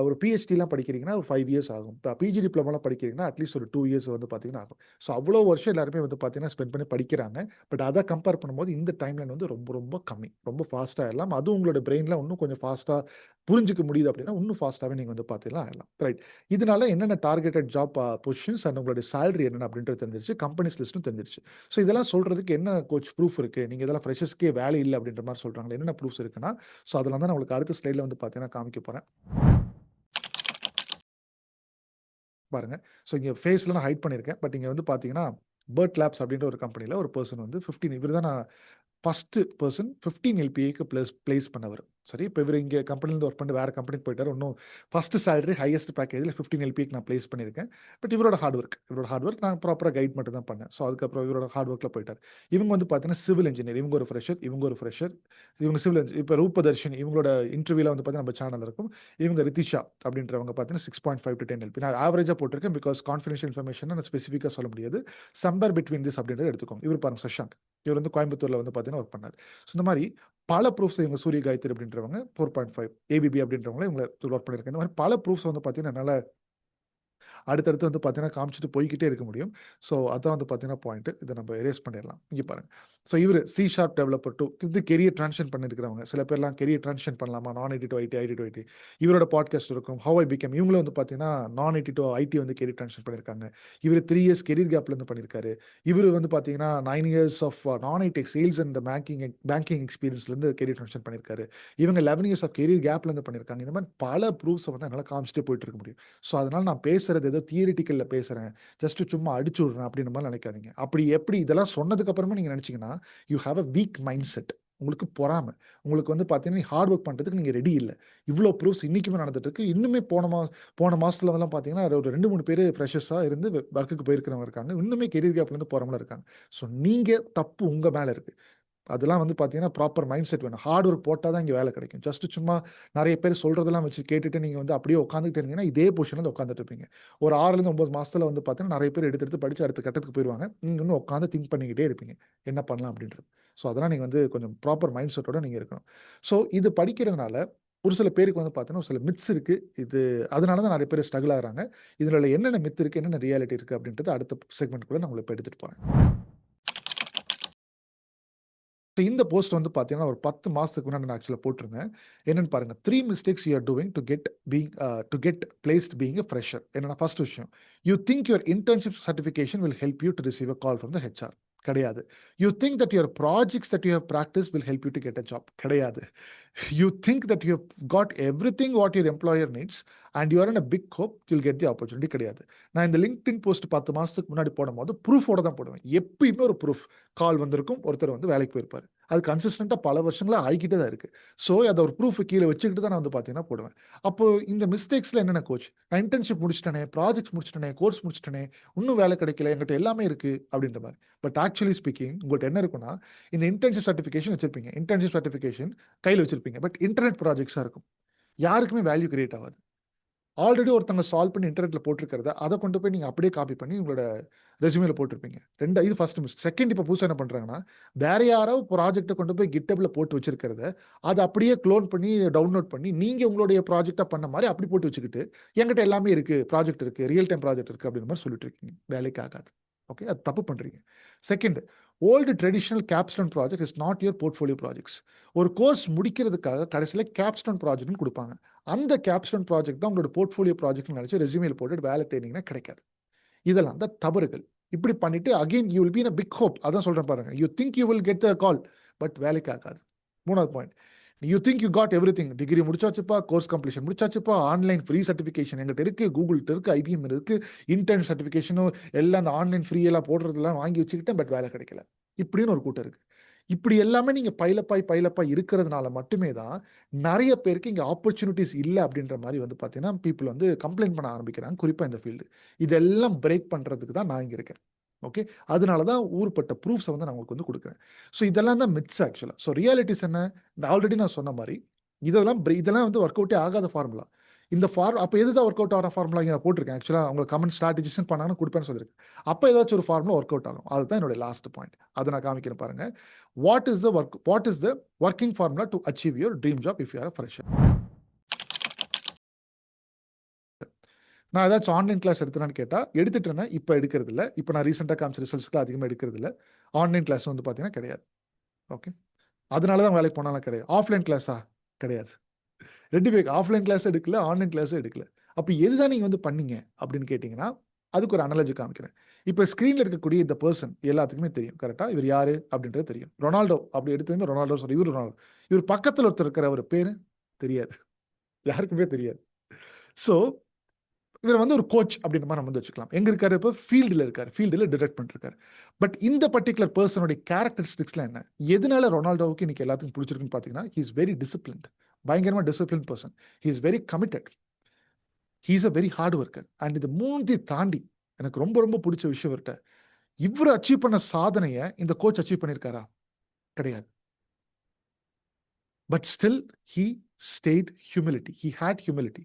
ஒரு பிஹெச்டிலாம் படிக்கிறீங்கன்னா, ஒரு 5 இயர்ஸ் ஆகும். பிஜி டிப்ளோமாலாம் படிக்கிறீங்கன்னா, அட்லீஸ்ட் ஒரு 2 இயர்ஸ் வந்து பார்த்தீங்கன்னா ஆகும். ஸோ அவ்வளோ வருஷம் எல்லாருமே வந்து பார்த்தீங்கன்னா, ஸ்பெண்ட் பண்ணி படிக்கிறாங்க. பட் அத கம்பேர் பண்ணும்போது இந்த டைம்லைன் வந்து ரொம்ப ரொம்ப கம்மி. ரொம்ப ஃபாஸ்ட்டா ஆயிடலாம். அதுவும் உங்களோட பிரெயின்ல இன்னும் கொஞ்சம் ஃபாஸ்ட்டா புரிஞ்சுக்க முடியுது அப்படின்னா, இன்னும் ஃபாஸ்ட்டாவே நீங்க வந்து பார்த்தீங்கன்னா ஆயிடலாம். ரைட். இதனால என்னென்ன டார்கெட்டட் ஜாப் பொசிஷன்ஸ் அண்ட் உங்களுடைய சேலரி என்னென்ன அப்படின்றது தெரிஞ்சிருச்சு. கம்பெனிஸ் லிஸ்ட்டும் தெரிஞ்சிருச்சு. ஸோ இதெல்லாம் சொல்றதுக்கு என்ன கோச் ப்ரூஃப் இருக்கு? நீங்க இதெல்லாம் ஃப்ரெஷர்ஸ்க்கே வேலை இல்ல அப்படின்ற மாரி சொல்றாங்களே, என்னென்ன ப்ரூஃப்ஸ் இருக்குன்னா, ஸோ அதெல்லாம் தான் நான் உங்களுக்கு அடுத்த ஸ்லைட்ல வந்து பார்த்தீங்கன்னா காமிக்க போறேன். பாருங்க. ஸோ இங்க ஃபேஸ்ல நான் ஹைட் பண்ணியிருக்கேன். பட் இங்க வந்து பார்த்தீங்கன்னா, பெர்ட் லேப்ஸ் அப்படின்ற ஒரு கம்பெனில ஒரு பெர்சன் வந்து 15 இவரு தான் நான் ஃபர்ஸ்ட் பெர்சன் 15 எல்பிஏக்கு பிளேஸ் பண்ணவரு. சரி, இப்ப இவரு இங்க கம்பெனிலருந்து வொர்க் பண்ணிட்டு வேற கம்பெனிக்கு போயிட்டாரு. இன்னும் ஃபர்ஸ்ட் சேலரி ஹையஸ்ட் பேக்கேஜ்ல 15 எல்பிஏக்கு நான் பிளேஸ் பண்ணியிருக்கேன். பட் இவரோட ஹார்ட் ஒர்க் நான் ப்ராப்பரா கைட் மட்டும் தான் பண்ணேன். ஸோ அதுக்கப்புறம் இவரோட ஹார்ட் ஒர்க்ல போயிட்டாரு. இவங்க வந்து பார்த்தீங்கன்னா, சிவில் இன்ஜினியர். இவங்க ஒரு ஃப்ரெஷர், இவங்க ஒரு ஃப்ரெஷர். இவங்க சிவில் இப்ப ரூபதர்ஷினி இவங்களோட இன்டர்வியூல வந்து பார்த்தீங்கன்னா, நம்ம சேனல்ல இருக்கும். இவங்க ரித்திஷா அப்படின்றவங்க பார்த்தீங்கன்னா 6.5 to 10 எல்பி. நான் ஆவரேஜா போட்டிருக்கேன். பிகாஸ் கான்ஃபிடென்ஷியல் இன்ஃபர்மேஷன் நான் ஸ்பெசிஃபிக்கா சொல்ல முடியாது. சம்பேர் பிட்வீன் திஸ் அப்படின்றத எடுத்துக்கோங்க. இவரு பாருங்க சஷாங்க். இவர் வந்து கோயம்புத்தூர்ல வந்து பார்த்தீங்கன்னா வொர்க் பண்ணாரு. ஸோ இந்த மாரி பல ப்ரூஃப்ஸ் இவங்க சூரிய காயத்ரி அப்படின்றவங்க 4.5 ஏபிபி அப்படின்றவங்கள இவங்க ஒர்க் பண்ணியிருக்காங்க. இந்த மாரி பல ப்ரூஃப்ஸ் வந்து பார்த்தீங்கன்னா, என்னால அடுத்தடுத்து வந்து பார்த்தீங்கன்னா, காமிச்சுட்டு போய்க்கிட்டே இருக்க முடியும். ஸோ அதான் வந்து பார்த்தீங்கன்னா பாயிண்ட். இத நம்ம எரேஸ் பண்ணிடலாம். இங்க பாருங்க. ஸோ இவரு சி ஷார்ப் டெவலப்பர் 2 இது கெரியர் டிரான்சிஷன் பண்ணியிருக்கிறவங்க. சில பேர்லாம் கெரியர் டிரான்சிஷன் பண்ணலாமா? நான் IT to IT, IT to IT. இவரோட பாட்காஸ்ட் இருக்கும். ஹவ் ஐ பிகேம் இவங்களும் வந்து பார்த்தீங்கன்னா, நான் ஐடி டூ ஐடி வந்து கெரியர் டிரான்சிஷன் பண்ணியிருக்காங்க. இவரு 3 இயர்ஸ் கெரியர் கேப்ல இருந்து பண்ணியிருக்காரு. இவரு வந்து பார்த்தீங்கன்னா, 9 இயர்ஸ் ஆஃப் நான் ஐடி சேல்ஸ் அண்ட் பேங்கிங் எக்ஸ்பீரியன்ஸ்ல இருந்து கெரியர் டிரான்சிஷன் பண்ணியிருக்காரு. இவங்க 11 இயர்ஸ் ஆஃப் கெரியர் கேப்ல இருந்து பண்ணியிருக்காங்க. இந்த மாரி பல ப்ரூஃப்ஸ வந்து என்னால காமிச்சுட்டே போயிட்டு இருக்க முடியும். ஸோ அதனால நான் பேசுறது ஏதோ தியரிட்டிக்கல்ல பேசுறேன். ஜஸ்ட் சும்மா அடிச்சு விடுறேன் அப்படின்ற மாரி நினைக்காதீங்க. அப்படி எப்படி இதெல்லாம் சொன்னதுக்கு அப்புறமா நீங்க நினைச்சீங்கன்னா, you have a week mind set. உங்களுக்கு பொறாம. உங்களுக்கு வந்து பார்த்தீங்கன்னா, ஹார்ட் வொர்க் பண்றதுக்கு நீங்க ரெடி இல்ல. இவ்ளோ ப்ரூஃப்ஸ் இன்னைக்குமே நடந்துட்டு இருக்கு. இன்னுமே போன மாசத்துலலாம் பார்த்தீங்கன்னா, ஒரு 2, 3 பேரு ஃப்ரெஷர்ஸா இருந்து வொர்க்குக்கு போயிருக்கிறவங்க இருக்காங்க. இன்னுமே கெரியர் கேப்ல இருந்து போறவங்களும் இருக்காங்க. ஸோ நீங்க தப்பு உங்க மேல இருக்கு. அதெல்லாம் வந்து பார்த்தீங்கன்னா, ப்ராப்பர் மைண்ட் செட் வேணும். ஹார்ட் ஒர்க் போட்டா தான் இங்க வேலை கிடைக்கும். ஜஸ்ட் சும்மா நெறைய பேர் சொல்றதெல்லாம் வச்சு கேட்டுட்டு நீங்க வந்து அப்படியே உட்காந்துட்டு இருந்தீங்கன்னா, இதே பொசிஷன்ல வந்து உட்காந்துட்டு இருப்பீங்க. ஒரு 6லேருந்து 9 மாசத்துல வந்து பார்த்தீங்கன்னா, நெறைய பேர் எடுத்து எடுத்து படிச்சு அடுத்த கட்டத்துக்கு போயிருவாங்க. நீங்க இன்னும் உட்காந்து திங்க் பண்ணிக்கிட்டே இருப்பீங்க. என்ன பண்ணலாம் அப்படின்றது. ஸோ அதெல்லாம் நீங்க வந்து கொஞ்சம் ப்ராப்பர் மைண்ட் செட்டோட நீங்க இருக்கணும். ஸோ இது படிக்கிறதுனால ஒரு சில பேருக்கு வந்து பார்த்தீங்கன்னா, ஒரு சில மித்ஸ் இருக்கு. அதனால தான் நெறைய பேர் ஸ்ட்ரகிள் ஆகுறாங்க. இதுல என்னென்ன மித் இருக்கு, என்னென்ன ரியாலிட்டி இருக்கு அப்படின்றது அடுத்த செக்மெண்ட்குள்ள நான் உங்கள இப்ப எடுத்துட்டு போறேன். இந்த போஸ்ட் வந்து பார்த்தீங்கன்னா, ஒரு 10 மாசத்துக்கு முன்னாடி நான் ஆக்சுவலா போட்டிருந்தேன். என்னன்னு பாருங்க. 3 mistakes you are doing to get placed being a fresher. என்னன்னா ஃபர்ஸ்ட் விஷயம். You think your internship certification will help you to receive a call from the HR. கிடையாது. You think that your projects that you have practice will help you to get a job. கிடையாது. You think that you have got everything what your employer needs and you are in a big hope you will get the opportunity. கிடையாது. நான் இந்த LinkedIn post 10 மாசத்துக்கு முன்னாடி போடும்போது ப்ரூஃபோட தான் போடுவேன். எப்பயுமே ஒரு ப்ரூஃப். கால் வந்திருக்கும். ஒருத்தர் வந்து வேலைக்கு போயிருப்பாரு. அது கன்சிஸ்டன்ட்டா பல வருஷங்களா ஆயிக்கிட்டே தான் இருக்கு. ஸோ அத ஒரு ப்ரூஃப் கீழ வச்சுக்கிட்டு தான் நான் வந்து பார்த்தீங்கன்னா போடுவேன். அப்போ இந்த மிஸ்டேக்ஸ்ல என்னென்ன கோச்? நான் இன்டர்ன்ஷிப் முடிச்சுட்டேனே, ப்ராஜெக்ட்ஸ் முடிச்சுட்டேனே, கோர்ஸ் முடிச்சுட்டேனே, இன்னும் வேலை கிடைக்கல. என்கிட்ட எல்லாமே இருக்கு அப்படின்ற மாரி. பட் ஆக்சுவலி ஸ்பீக்கிங் உங்கள்ட்ட என்ன இருக்கும்னா, இந்த இன்டர்ன்ஷிப் சர்டிஃபிகேஷன் வச்சிருப்பீங்க. இன்டர்ன்ஷிப் சர்டிஃபிகேஷன் கையில வச்சிருப்பீங்க. பட் இன்டர்நெட் ப்ராஜெக்ட்ஸா இருக்கும். யாருக்குமே வேல்யூ கிரியேட் ஆவாது. ஆல்ரெடி ஒருத்தங்க சால்வ் பண்ணி இன்டர்நெட்ல போட்டிருக்கிறத, அத கொண்டு போய் நீங்க அப்படியே காப்பி பண்ணி உங்களோட ரெஸ்யூமேல போட்டிருப்பீங்க. இது ஃபர்ஸ்ட் மிஸ்டேக். செகண்ட் இப்ப புதுசா என்ன பண்றாங்கன்னா, வேற யாரோ ப்ராஜெக்ட்ட கொண்டு போய் GitHubல போட்டு வச்சிருக்கிறத, அத அப்படியே குளோன் பண்ணி டவுன்லோட் பண்ணி, நீங்க உங்களுடைய ப்ராஜெக்ட்டா பண்ண மாரி அப்படி போட்டு வச்சுக்கிட்டு, என்கிட்ட எல்லாமே இருக்கு. ப்ராஜெக்ட் இருக்கு. ரியல் டைம் ப்ராஜெக்ட் இருக்கு அப்படின்ற மாரி சொல்லிட்டு இருக்கீங்க. வேலைக்கு ஆகாது. ஓகே. அது தப்பு பண்றீங்க. Second, old traditional Capstone project is not your portfolio projects. ஒரு கோர்ஸ் முடிக்கிறதுக்காக கடைசியில கேப்ஸ்டோன் ப்ராஜெக்ட்னு குடுப்பாங்க. அந்த கேப்ஸ்டோன் ப்ராஜெக்ட் தான் உங்களோட போர்ட்ஃபோலியோ ப்ராஜெக்ட்னு நெனச்சு ரெஸ்யூமேல போட்டுட்டு வேலை தேடினீங்கன்னா கிடைக்காது. இதெல்லாம் தான் தவறுகள். இப்படி பண்ணிட்டு again you will be in a big hope. அதான் சொல்றேன் பாருங்க. You think you will get the call. But வேலைக்கு ஆகாது. 3வது point. You think you got everything. Degree முடிச்சாச்சுப்பா, கோர்ஸ் கம்ப்ளீஷன் முடிச்சாச்சுப்பா, ஆன்லைன் ஃப்ரீ சர்டிஃபிகேஷன் என்கிட்ட இருக்கு, கூகுள்ட்ட இருக்கு, IBM இருக்கு, இன்டர்ன் சர்டிஃபிகேஷனும் எல்லாம் அந்த ஆன்லைன் ஃப்ரீ எல்லாம் போடுறதெல்லாம் வாங்கி வச்சுக்கிட்டேன். பட் வேலை கிடைக்கல. இப்படின்னு ஒரு கூட்டம் இருக்கு. இப்படி எல்லாமே நீங்க பைலப்பாய் இருக்கிறதுனால மட்டுமே தான் நெறைய பேருக்கு இங்க ஆப்பர்ச்சுனிட்டீஸ் இல்ல அப்படின்ற மாரி வந்து பார்த்தீங்கன்னா, பீப்பிள் வந்து கம்ப்ளைண்ட் பண்ண ஆரம்பிக்கிறாங்க. குறிப்பா இந்த ஃபீல்டு. இதெல்லாம் பிரேக் பண்றதுக்கு தான் நான் இங்க இருக்கேன். ஓகே. அதனால தான் ஊர்பட்ட ப்ரூஃப்ஸ வந்து நான் உங்களுக்கு வந்து குடுக்குறேன். ஸோ இதெல்லாம் தான் மித்ஸ் ஆக்சுவலா. ஸோ ரியாலிட்டீஸ் என்ன? ஆல்ரெடி நான் சொன்ன மாரி, இதெல்லாம் வந்து வொர்க் அவுட்டே ஆகாத ஃபார்முலா. அப்ப எதுதான் வொர்க் அவுட் ஆகுற ஃபார்முலா இங்க நான் போட்டிருக்கேன். ஆக்சுவலா அவங்க கமெண்ட் ஸ்ட்ராட்டஜிஸ்ன்னு பண்ணாங்கன்னா குடுப்பேன்னு சொல்லியிருக்கேன். அப்ப ஏதாச்சும் ஒரு ஃபார்முலா வொர்க் அவுட் ஆகும். அதுதான் என்னோட லாஸ்ட் பாயிண்ட். அத நான் காமிக்கிறேன் பாருங்க. What is the working formula to achieve your dream job if you are a fresher? நான் ஏதாச்சும் ஆன்லைன் கிளாஸ் எடுத்தேனான்னு கேட்டா, எடுத்துட்டு இருந்தேன். இப்ப எடுக்கிறது இல்ல. இப்ப நான் ரீசென்ட்டா காமிச்ச ரிசல்ட்ஸ்க்கு அதிகமா எடுக்கிறது இல்ல. ஆன்லைன் கிளாஸ் வந்து பார்த்தீங்கன்னா கிடையாது. ஓகே. அதனால தான் வேலைக்கு போனாலும் கிடையாது. ஆஃப்லைன் கிளாஸா? கிடையாது. 2 பேருக்கு ஆஃப்லைன் கிளாஸும் எடுக்கல, ஆன்லைன் கிளாஸும் எடுக்கல. அப்ப எதுதான் நீங்க வந்து பண்ணீங்க அப்படின்னு கேட்டீங்கன்னா, அதுக்கு ஒரு அனாலஜி காமிக்கிறேன். இப்ப ஸ்க்ரீன்ல இருக்கக்கூடிய இந்த பெர்சன் எல்லாத்துக்குமே தெரியும். கரெக்ட்டா? இவர் யாரு அப்படின்றது தெரியும். ரொனால்டோ அப்படி எடுத்ததுமே ரொனால்டோ சொல்லி இவரு ரொனால்டோ. இவர் பக்கத்துல ஒருத்தர் இருக்கிறவர் பேரு தெரியாது. யாருக்குமே தெரியாது. ஸோ இவர வந்து ஒரு கோச் அப்படின்ற மாரி நம்ம வந்து வச்சுக்கலாம். எங்க இருக்காரு இப்ப? ஃபீல்டுல இருக்காரு. ஃபீல்டுல டிரெக்ட் பண்ணிட்டுருக்காரு. பட் இந்த பர்ட்டிகுலர் பெர்சனுடைய கேரக்டரிஸ்டிக்ஸ்லாம் என்ன? எதனால ரொனால்டோவுக்கு இன்னைக்கு எல்லாத்துக்கும் புடிச்சிருக்குன்னு பார்த்தீங்கன்னா, ஹி இஸ் வெரி டிசிப்ளின்ட். பயங்கரமா discipline person. He is very committed. He is a very hard worker. And இது 3த்தையும் தாண்டி எனக்கு ரொம்ப ரொம்ப புடிச்ச விஷயம் இவர்ட்ட, இவரு அச்சீவ் பண்ண சாதனைய இந்த கோச் அச்சீவ் பண்ணியிருக்காரா? கிடையாது. But still he state humility. He had humility.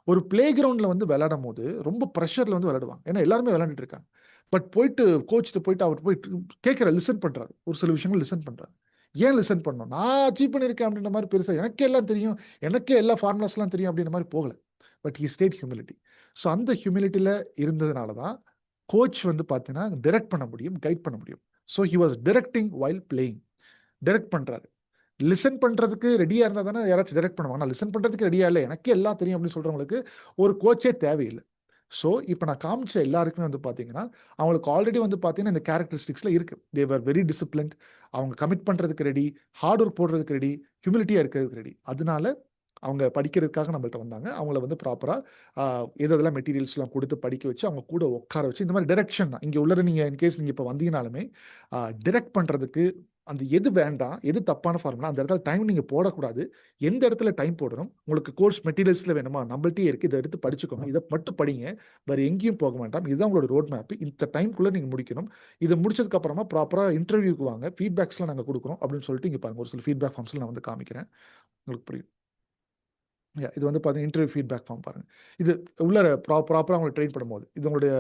ஒரு பிளே கிரவுண்ட்ல வந்து விளையாடும்போது ரொம்ப பிரஷர்ல வந்து விளையாடுவாங்க. ஏன்னா எல்லாருமே விளையாண்டுட்டு இருக்காங்க. பட் போயிட்டு கோச்ட்ட போயிட்டு அவர் போயிட்டு லிசன் பண்றாரு. ஒரு சில விஷயங்கள் லிசன் பண்றாரு. ஏன் லிசன் பண்ணணும்? நான் அச்சீவ் பண்ணியிருக்கேன் அப்படின்ற மாரி பெருசா எனக்கே எல்லாம் தெரியும். எனக்கே எல்லா ஃபார்முலாஸ்லாம் தெரியும் அப்படின்ற மாரி போகல. But he state humility. So அந்த ஹியூமிலிட்டில இருந்ததுனால தான் கோச் வந்து பார்த்தீங்கன்னா, டைரக்ட் பண்ண முடியும், கைட் பண்ண முடியும். So he was directing while playing. Direct பண்றாரு. லிசன் பண்றதுக்கு ரெடியா இருந்தா தானே யாராச்சும் டைரக்ட் பண்ணுவாங்க. நான் லிசன் பண்றதுக்கு ரெடியா இல்ல. எனக்கே எல்லாம் தெரியும் அப்படின்னு சொல்றவங்களுக்கு ஒரு கோச்சே தேவையில்ல. ஸோ, இப்ப நான் காமிச்ச எல்லாருக்குமே வந்து பார்த்தீங்கன்னா, அவங்களுக்கு ஆல்ரெடி வந்து பார்த்தீங்கன்னா, இந்த கேரக்டரிஸ்டிக்ஸ்ல இருக்கு. தே வர் வெரி டிசிப்ளின்ட். அவங்க கமிட் பண்றதுக்கு ரெடி, ஹார்ட் ஒர்க் போடுறதுக்கு ரெடி, ஹியூமிலிட்டியா இருக்கிறதுக்கு ரெடி. அதனால அவங்க படிக்கிறதுக்காக நம்மள்ட்ட வந்தாங்க. அவங்கள வந்து ப்ராப்பரா அ எதெல்லாம் மெட்டீரியல்ஸ்லாம் குடுத்து படிக்க வச்சு, அவங்க கூட உட்கார வச்சு, இந்த மாரி டைரக்ஷன் தான். இங்க உள்ளத நீங்க இன்கேஸ் நீங்க இப்ப வந்தீங்கனாலுமே, டைரக்ட் பண்றதுக்கு அந்த எது வேண்டாம், எது தப்பான ஃபார்முலா, அந்த இடத்துல டைம் நீங்க போடக்கூடாது. எந்த இடத்துல டைம் போடணும், உங்களுக்கு கோர்ஸ் மெட்டீரியல்ஸ்ல வேணுமா? நம்மள்ட்டயே இருக்கு. இத எடுத்து படிச்சுக்கோங்க. இத மட்டும் படிங்க. வேற எங்கேயும் போக வேண்டாம். இதுதான் உங்களோட ரோட் மேப். இந்த டைம்க்குள்ள நீங்க முடிக்கணும். இத முடிச்சதுக்கு அப்புறமா ப்ராப்பரா இன்டர்வியூக்கு வாங்க. ஃபீட்பேக்ஸ்லாம் நாங்க குடுக்குறோம் அப்படின்னு சொல்லிட்டு இங்க பாருங்க. ஒரு சில ஃபீட்பேக் ஃபார்ம்ஸ்ல நான் வந்து காமிக்கிறேன். உங்களுக்கு புரியும். இது வந்து பார்த்தீங்கன்னா, இன்டர்வியூ ஃபீட்பேக் ஃபார்ம் பாருங்க. இது உள்ளார ப்ராப்பரா அவங்கள ட்ரெயின் பண்ணும்போது, இது உங்களுடைய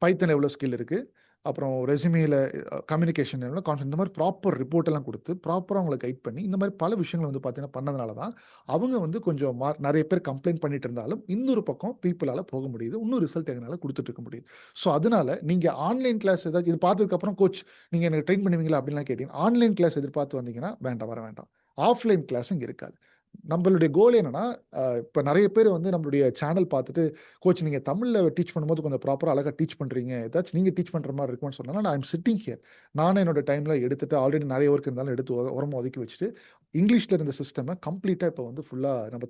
பைத்தன்ல எவ்வளோ ஸ்கில் இருக்கு, அப்புறம் ரெஸ்யூமேல கம்யூனிகேஷன் எவ்வளோ கான்ஃபிடன்ஸ் இந்த மாரி ப்ராப்பர் ரிப்போர்ட் எல்லாம் குடுத்து, ப்ராப்பரா அவங்கள கைட் பண்ணி, இந்த மாரி பல விஷயங்கள் வந்து பார்த்தீங்கன்னா பண்ணதுனால தான், அவங்க வந்து கொஞ்சம் நெறைய பேர் கம்ப்ளைண்ட் பண்ணிட்டு இருந்தாலும், இன்னொரு பக்கம் பீப்பிளால போக முடியுது. இன்னும் ரிசல்ட் எங்கனால குடுத்துட்டு இருக்க முடியுது. ஸோ, அதனால நீங்க ஆன்லைன் கிளாஸ் ஏதாச்சும் இது பார்த்ததுக்கு அப்புறம் கோச் நீங்க என்ன ட்ரெயின் பண்ணுவீங்களா? அப்படின்லாம் கேட்டீங்கன்னா, ஆன்லைன் கிளாஸ் எதிர்பார்த்து வந்தீங்கன்னா, வேண்டாம் வர வேண்டாம். ஆஃப்லைன் கிளாஸ் இங்க இருக்காது. நம்மளுடைய கோல் என்னன்னா, இப்ப நெறைய பேர் வந்து நம்மளுடைய சேனல் பார்த்துட்டு, "கோச் நீங்க தமிழ்ல டீச் பண்ணும்போது கொஞ்சம் ப்ராப்பரா அழகா டீச் பண்றீங்க. ஏதாச்சும் நீங்க டீச் பண்ற மாரி இருக்குமான்னு" சொன்னா, நான் ஐ அம் சிட்டிங் ஹியர். நானே என்னோட டைம்ல எடுத்துட்டு ஆல்ரெடி நெறைய ஒர்க் இருந்தாலும் எடுத்து ஓரமா ஒதுக்கி வச்சுட்டு, இங்கிலீஷ்ல இருந்த சிஸ்டம கம்ப்ளீட்டா இப்ப வந்து ஃபுல்லா நம்ம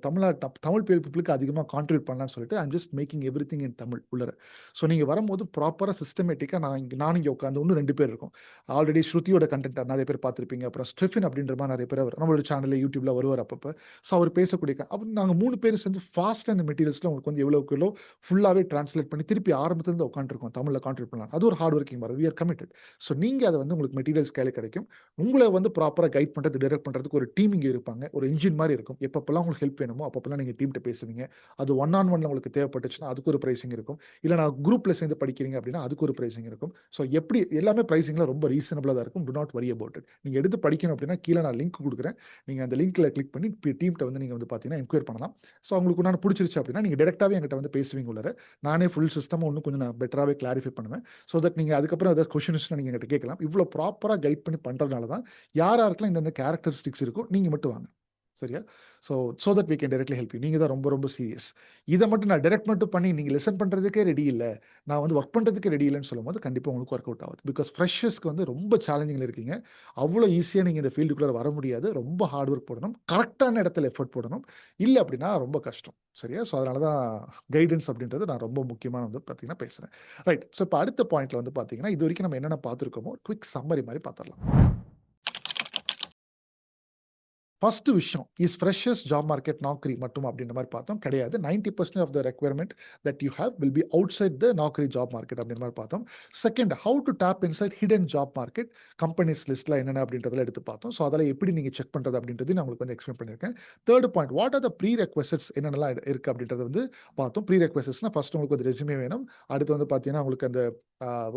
தமிழ் பீப்பிளுக்கு அதிகமா கான்ட்ரிபியூட் பண்ணலாம்னு சொல்லிட்டு, I am just making everything in Tamil உள்ளார. ஸோ நீங்க வரும்போது ப்ராப்பரா சிஸ்டமேட்டிக்கா நானும் இங்க உட்கார்ந்து இன்னும் 2 பேர் இருக்கோம். ஆல்ரெடி ஸ்ருதியோட கன்டென்ட் நெறைய பேர் பார்த்திருப்பீங்க. அப்புறம் ஸ்டெஃபின் அப்படின்ற மாரி நெறைய பேர் நம்மளோட சேனல்ல, YouTubeல வருவாரு அப்பப்ப. ஸோ அவர் பேசக்கூடிய அப்ப நாங்க 3 பேரும் சேர்ந்து ஃபாஸ்ட்டா இந்த மெட்டீரியல்ஸ்ல உங்களுக்கு வந்து எவ்வளவுக்கு எவ்வளோ ஃபுல்லாவே டிரான்ஸ்லேட் பண்ணி திருப்பி ஆரம்பத்திலிருந்து உட்காந்துருக்கோம். தமிழ்ல கான்ட்ரிபியூட் பண்ணலாம். அது ஒரு ஹார்ட் ஒர்க்கிங் மாரி. We are committed. ஸோ நீங்க அத வந்து உங்களுக்கு மெட்டீரியல்ஸ் கையில கிடைக்கும். உங்கள வந்து ப்ராப்பரா கைட் பண்றது, டைரக்ட் பண்றதுக்கு ஒரு டீம் இங்க இருப்பாங்க. ஒரு என்ஜின் மாரி இருக்கும். எப்பப்பலாம் உங்களுக்கு ஹெல்ப் வேணுமோ, அப்பப்பலாம் நீங்க டீம்ட்ட பேசுவீங்க. அது ஒன் ஆன் ஒன்ல உங்களுக்கு தேவைப்பட்டுச்சுன்னா, அதுக்கு ஒரு பிரைசிங் இருக்கும். இல்ல நான் குரூப்ல சேர்ந்து படிக்கிறீங்க அப்படின்னா, அதுக்கு ஒரு பிரைசிங் இருக்கும். ஸோ எப்படி எல்லாமே பிரைசிங்ல ரொம்ப ரீசனபிளா தான் இருக்கும். Do not worry about it. நீங்க எடுத்து படிக்கணும் அப்படின்னா, கீழ நான் லிங்க் குடுக்குறேன். நீங்க அந்த லிங்க்ல கிளிக் பண்ணி டீம்ட்ட வந்து நீங்க வந்து பார்த்தீங்கன்னா, என்குயர் பண்ணலாம். ஸோ உங்களுக்கு உண்டான புடிச்சிருச்சு அப்படின்னா, நீங்க டைரக்ட்டாவே என்கிட்ட வந்து பேசுவீங்க உள்ளார. நானே ஃபுல் சிஸ்டம இன்னும் கொஞ்சம் நான் பெட்டராவே கிளாரிஃபை பண்ணுவேன். ஸோ தட் நீங்க அதுக்கப்புறம் ஏதாவது கொஸ்டின்ஸ்னா நீங்க என்கிட்ட கேட்கலாம். இவ்ளோ ப்ராப்பரா கைட் பண்ணி பண்றதுனால தான், யாருக்கெல்லாம் இந்தந்த கேரக்டரிஸ்டிக்ஸ் இருக்கோ, நீங்க மட்டும் வாங்க. சரியா? So that we can directly help you. நீங்க தான் ரொம்ப ரொம்ப சீரியஸ். இத மட்டும் நான் டைரக்ட் மட்டும் பண்ணி நீங்க லிசன் பண்றதுக்கே ரெடி இல்ல. நான் வந்து வொர்க் பண்றதுக்கு ரெடி இல்லன்னு சொல்லும்போது, கண்டிப்பா உங்களுக்கு வொர்க் அவுட் ஆகாது. பிகாஸ் ஃப்ரெஷர்ஸ்க்கு வந்து ரொம்ப சேலஞ்சிங்ல இருக்கீங்க. அவ்வளோ ஈஸியா நீங்க இந்த ஃபீல்டுக்குள்ள வர முடியாது. ரொம்ப ஹார்ட் ஒர்க் போடணும். கரெக்ட்டான இடத்துல எஃபோர்ட் போடணும். இல்ல அப்படின்னா ரொம்ப கஷ்டம். சரியா? ஸோ அதனால தான் கைடன்ஸ் அப்படின்றது நான் ரொம்ப முக்கியமா வந்து பார்த்தீங்கன்னா பேசுறேன். ரைட். ஸோ இப்ப அடுத்த பாயிண்ட்ல வந்து பார்த்தீங்கன்னா, இதுவரைக்கும் நம்ம என்னென்ன பார்த்திருக்கோமோ, குயிக் சம்மரி மாரி பார்த்துரலாம். ஃபர்ஸ்ட் விஷயம் is freshers job market Naukri மட்டும் அப்படின்ற மாரி பார்த்தோம். கிடையாது. 90% of the requirement that you have will be outside the Naukri job market அப்படின்ற மாரி பார்த்தோம். Second how to tap inside hidden job market companies லிஸ்ட்ல என்னென்ன அப்படின்றதெல்லாம் எடுத்து பார்த்தோம். ஸோ அதெல்லாம் எப்படி நீங்க செக் பண்றது அப்படின்றதையும் நான் உங்களுக்கு வந்து எக்ஸ்பிளைன் பண்ணியிருக்கேன். Third point what are the pre requests என்னென்னலாம் இருக்கு அப்படின்றத வந்து பார்த்தோம். ப்ரீ ரெக்வெஸ்ட்ஸ்னா ஃபர்ஸ்ட் உங்களுக்கு ஒரு ரெஸ்யூமே வேணும். அடுத்து வந்து பார்த்தீங்கன்னா, உங்களுக்கு அந்த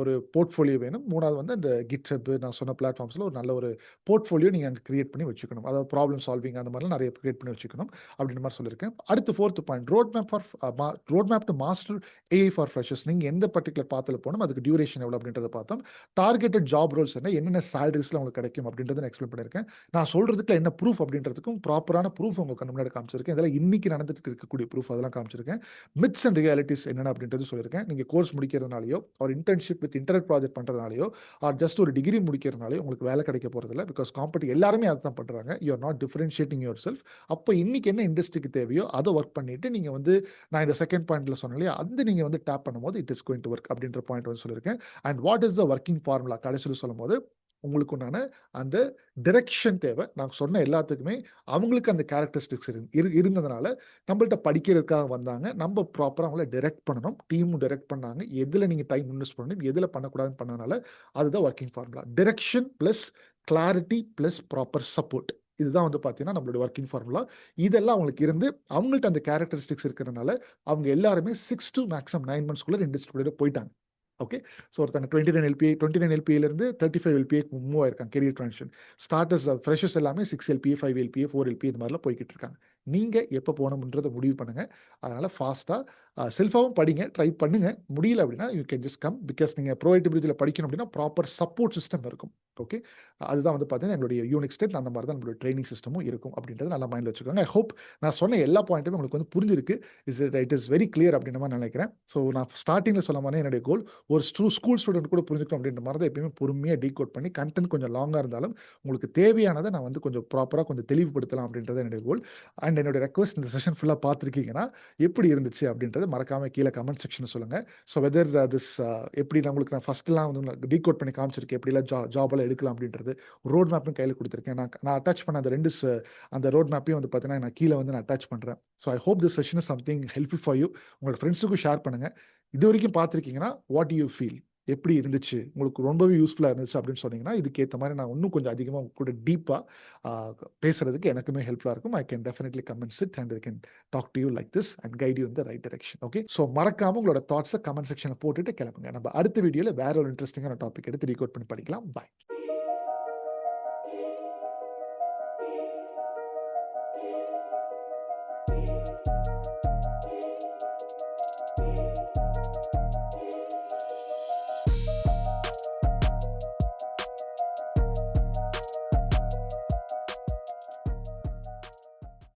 ஒரு போர்ட்ஃபோலியோ வேணும். 3வது வந்து அந்த GitHub நான் சொன்ன பிளாட்ஃபார்ம்ஸ்ல ஒரு நல்ல ஒரு போர்ட்ஃபோலியோ நீங்க அங்க கிரியேட் பண்ணி வச்சுக்கணும். அதாவது ப்ராப்ளம் ப்ராப்ளம் சால்விங் அந்த மாதிரிலாம் நிறைய கிரியேட் பண்ணி வச்சுக்கணும் அப்படின்ற மாதிரி சொல்லியிருக்கேன். அடுத்து 4th point road map to master AI for freshers. நீங்கள் எந்த பர்டிகுலர் பாத்தில் போகணும், அதுக்கு டியூரேஷன் எவ்வளோ அப்படின்றத பார்த்தோம். டார்கெட்டட் ஜாப் ரோல்ஸ் என்னென்ன சேலரிஸில் உங்களுக்கு கிடைக்கும் அப்படின்றத நான் எக்ஸ்பிளைன் பண்ணியிருக்கேன். நான் சொல்கிறதுக்கு என்ன ப்ரூஃப் அப்படின்றதுக்கும் ப்ராப்பரான ப்ரூஃப் உங்கள் கண்ணு முன்னாடி காமிச்சிருக்கேன். இதெல்லாம் இன்னைக்கு நடந்துட்டு இருக்கக்கூடிய ப்ரூஃப் அதெல்லாம் காமிச்சிருக்கேன். மித்ஸ் அண்ட் ரியாலிட்டிஸ் என்னென்ன அப்படின்றது சொல்லியிருக்கேன். நீங்கள் கோர்ஸ் முடிக்கிறதுனாலையோ ஒரு இன்டர்ன்ஷிப் வித் இன்டர்நெட் ப்ராஜெக்ட் பண்ணுறதுனாலையோ ஆர் ஜஸ்ட் ஒரு டிகிரி முடிக்கிறதுனாலையோ உங்களுக்கு வேலை கிடைக்க போகிறதில்ல. பிகாஸ் எல்லாருமே அதை தான் பண்ணுறாங்க. You are not differentiating yourself. அப்போ இன்னைக்கு என்ன இண்டஸ்ட்ரிக்கு தேவையோ அதை ஒர்க் பண்ணிட்டு நீங்கள் நான் இந்த செகண்ட் பாயிண்ட்ல சொன்னேன் இல்லையா, அந்த நீங்கள் டேப் பண்ணும்போது it is going to work அப்படின்ற பாயிண்ட் சொல்லியிருக்கேன். And what is the working formula கடைசியில் சொல்லும்போது உங்களுக்கு உண்டான அந்த டிரெக்ஷன் தேவை. நான் சொன்ன எல்லாத்துக்குமே அவங்களுக்கு அந்த கேரக்டரிஸ்டிக்ஸ் இருந்ததுனால நம்மள்ட்ட படிக்கிறதுக்காக வந்தாங்க. நம்ம ப்ராப்பராக அவங்கள டிரெக்ட் பண்ணணும். டீமும் டிரெக்ட் பண்ணாங்க. எதில் நீங்கள் டைம் இன்வெஸ்ட் பண்ணணும், எதில் பண்ணக்கூடாதுன்னு பண்ணதுனால அதுதான் working formula. Direction plus clarity plus proper support. இதுதான் பார்த்தீங்கன்னா நம்மளுடைய ஒர்க்கிங் ஃபார்முலா. இதெல்லாம் அவங்களுக்கு இருந்து அவங்கள்ட்ட அந்த கேரக்டரிஸ்டிக்ஸ் இருக்கிறதுனால அவங்க எல்லாருமே 6 to மேக்ஸிமம் 9 மந்த்ஸ்க்குள்ள இண்டஸ்ட்ரிக்குள்ளே போயிட்டாங்க. ஓகே. ஸோ ஒருத்தங்க 29 எல்பிஏலேருந்து 35 எல்பிஏ மூவ் ஆயிருக்காங்க கெரியர் ட்ரான்சிஷன். ஸ்டார்டர்ஸ் ஃப்ரெஷர்ஸ் எல்லாமே 6 எல்பிஏ 5 எல்பிஏ 4 எல்பிஏ இந்த மாதிரிலாம் போய்கிட்டு இருக்காங்க. நீங்கள் எப்போ போகணுன்றதை முடிவு பண்ணுங்கள். அதனால் ஃபாஸ்ட்டாக செல்ஃபாகவும் படிங்க, ட்ரை பண்ணுங்க. முடியல அப்படின்னா you can just come. Because நீங்கள் ப்ரோவைட்டி பிரிட்ஜில் படிக்கணும் அப்படின்னா ப்ராப்பர் சப்போர்ட் சிஸ்டம் இருக்கும். ஓகே. அதுதான் பார்த்தீங்கன்னா எங்களுடைய யூனிக் ஸ்டேட் அந்த மாதிரி தான் நம்மளுடைய ட்ரைனிங் சிஸ்டமும் இருக்கும் அப்படின்றது நல்லா மைண்டில் வச்சுக்கோங்க. ஐ ஹோப் நான் சொன்ன எல்லா பாயிண்ட்டுமே உங்களுக்கு புரிஞ்சிருக்கு. இட் இஸ் வெரி கிளியர் அப்படின்ற மாதிரி நினைக்கிறேன். ஸோ நான் ஸ்டார்டிங்கில் சொல்ல மாதிரி என்னுடைய கோல் ஒரு ஸ்கூல் ஸ்டூடெண்ட் கூட புரிஞ்சுக்கணும் அப்படின்ற மாதிரி தான் எப்பயுமே பொறுமையாக டீகோட் பண்ணி கண்டென்ட் கொஞ்சம் லாங்காக இருந்தாலும் உங்களுக்கு தேவையானதை நான் கொஞ்சம் ப்ராப்பராக கொஞ்சம் தெளிவுபடுத்தலாம் அப்படின்றது என்னுடைய கோல். அண்ட் என்னோட ரெக்வஸ்ட், இந்த செஷன் ஃபுல்லாக பார்த்துருக்கீங்கன்னா எப்படி இருந்துச்சு அப்படின்றது மறக்காமல் கீழே கமெண்ட் செக்ஷனில் சொல்லுங்கள். ஸோ வெதர் திஸ் எப்படி உங்களுக்கு நான் ஃபஸ்ட்லாம் டீகோட் பண்ணி காமிச்சிருக்கேன் எப்படிலாம் ஜாபெல்லாம் எடுக்கலாம் அப்படின்றது ரோட் மேப்பும் கையில் கொடுத்துருக்கேன். நான் அட்டாச் பண்ண அந்த ரோட் மேப்பையும் பார்த்தீங்கன்னா நான் கீழே நான் அட்டாச் பண்ணுறேன். So I hope this session is something helpful for you. உங்களோட ஃப்ரெண்ட்ஸுக்கும் ஷேர் பண்ணுங்கள். இது வரைக்கும் பார்த்துருக்கீங்கன்னா வாட் யூ ஃபீல், எப்படி இருந்துச்சு, உங்களுக்கு ரொம்பவே யூஸ்ஃபுல்லாக இருந்துச்சு அப்படின்னு சொன்னீங்கன்னா இதுக்கேற்ற மாதிரி நான் இன்னும் கொஞ்சம் அதிகமாக உங்க கூட டீப்பாக பேசுறதுக்கு எனக்குமே ஹெல்ப்ஃபுல்லாக இருக்கும். I can definitely come and sit and I can talk to you like this and guide you in the right direction. Okay. So மறக்காம உங்களோட தாட்ஸை கமெண்ட் செக்ஷனில் போட்டுட்டு கிளம்புங்க. நம்ம அடுத்த வீடியோவில் வேற ஒரு இன்ட்ரெஸ்டிங்கான டாபிக் எடுத்து ரீகார்ட் பண்ணி படிக்கலாம். பாய்.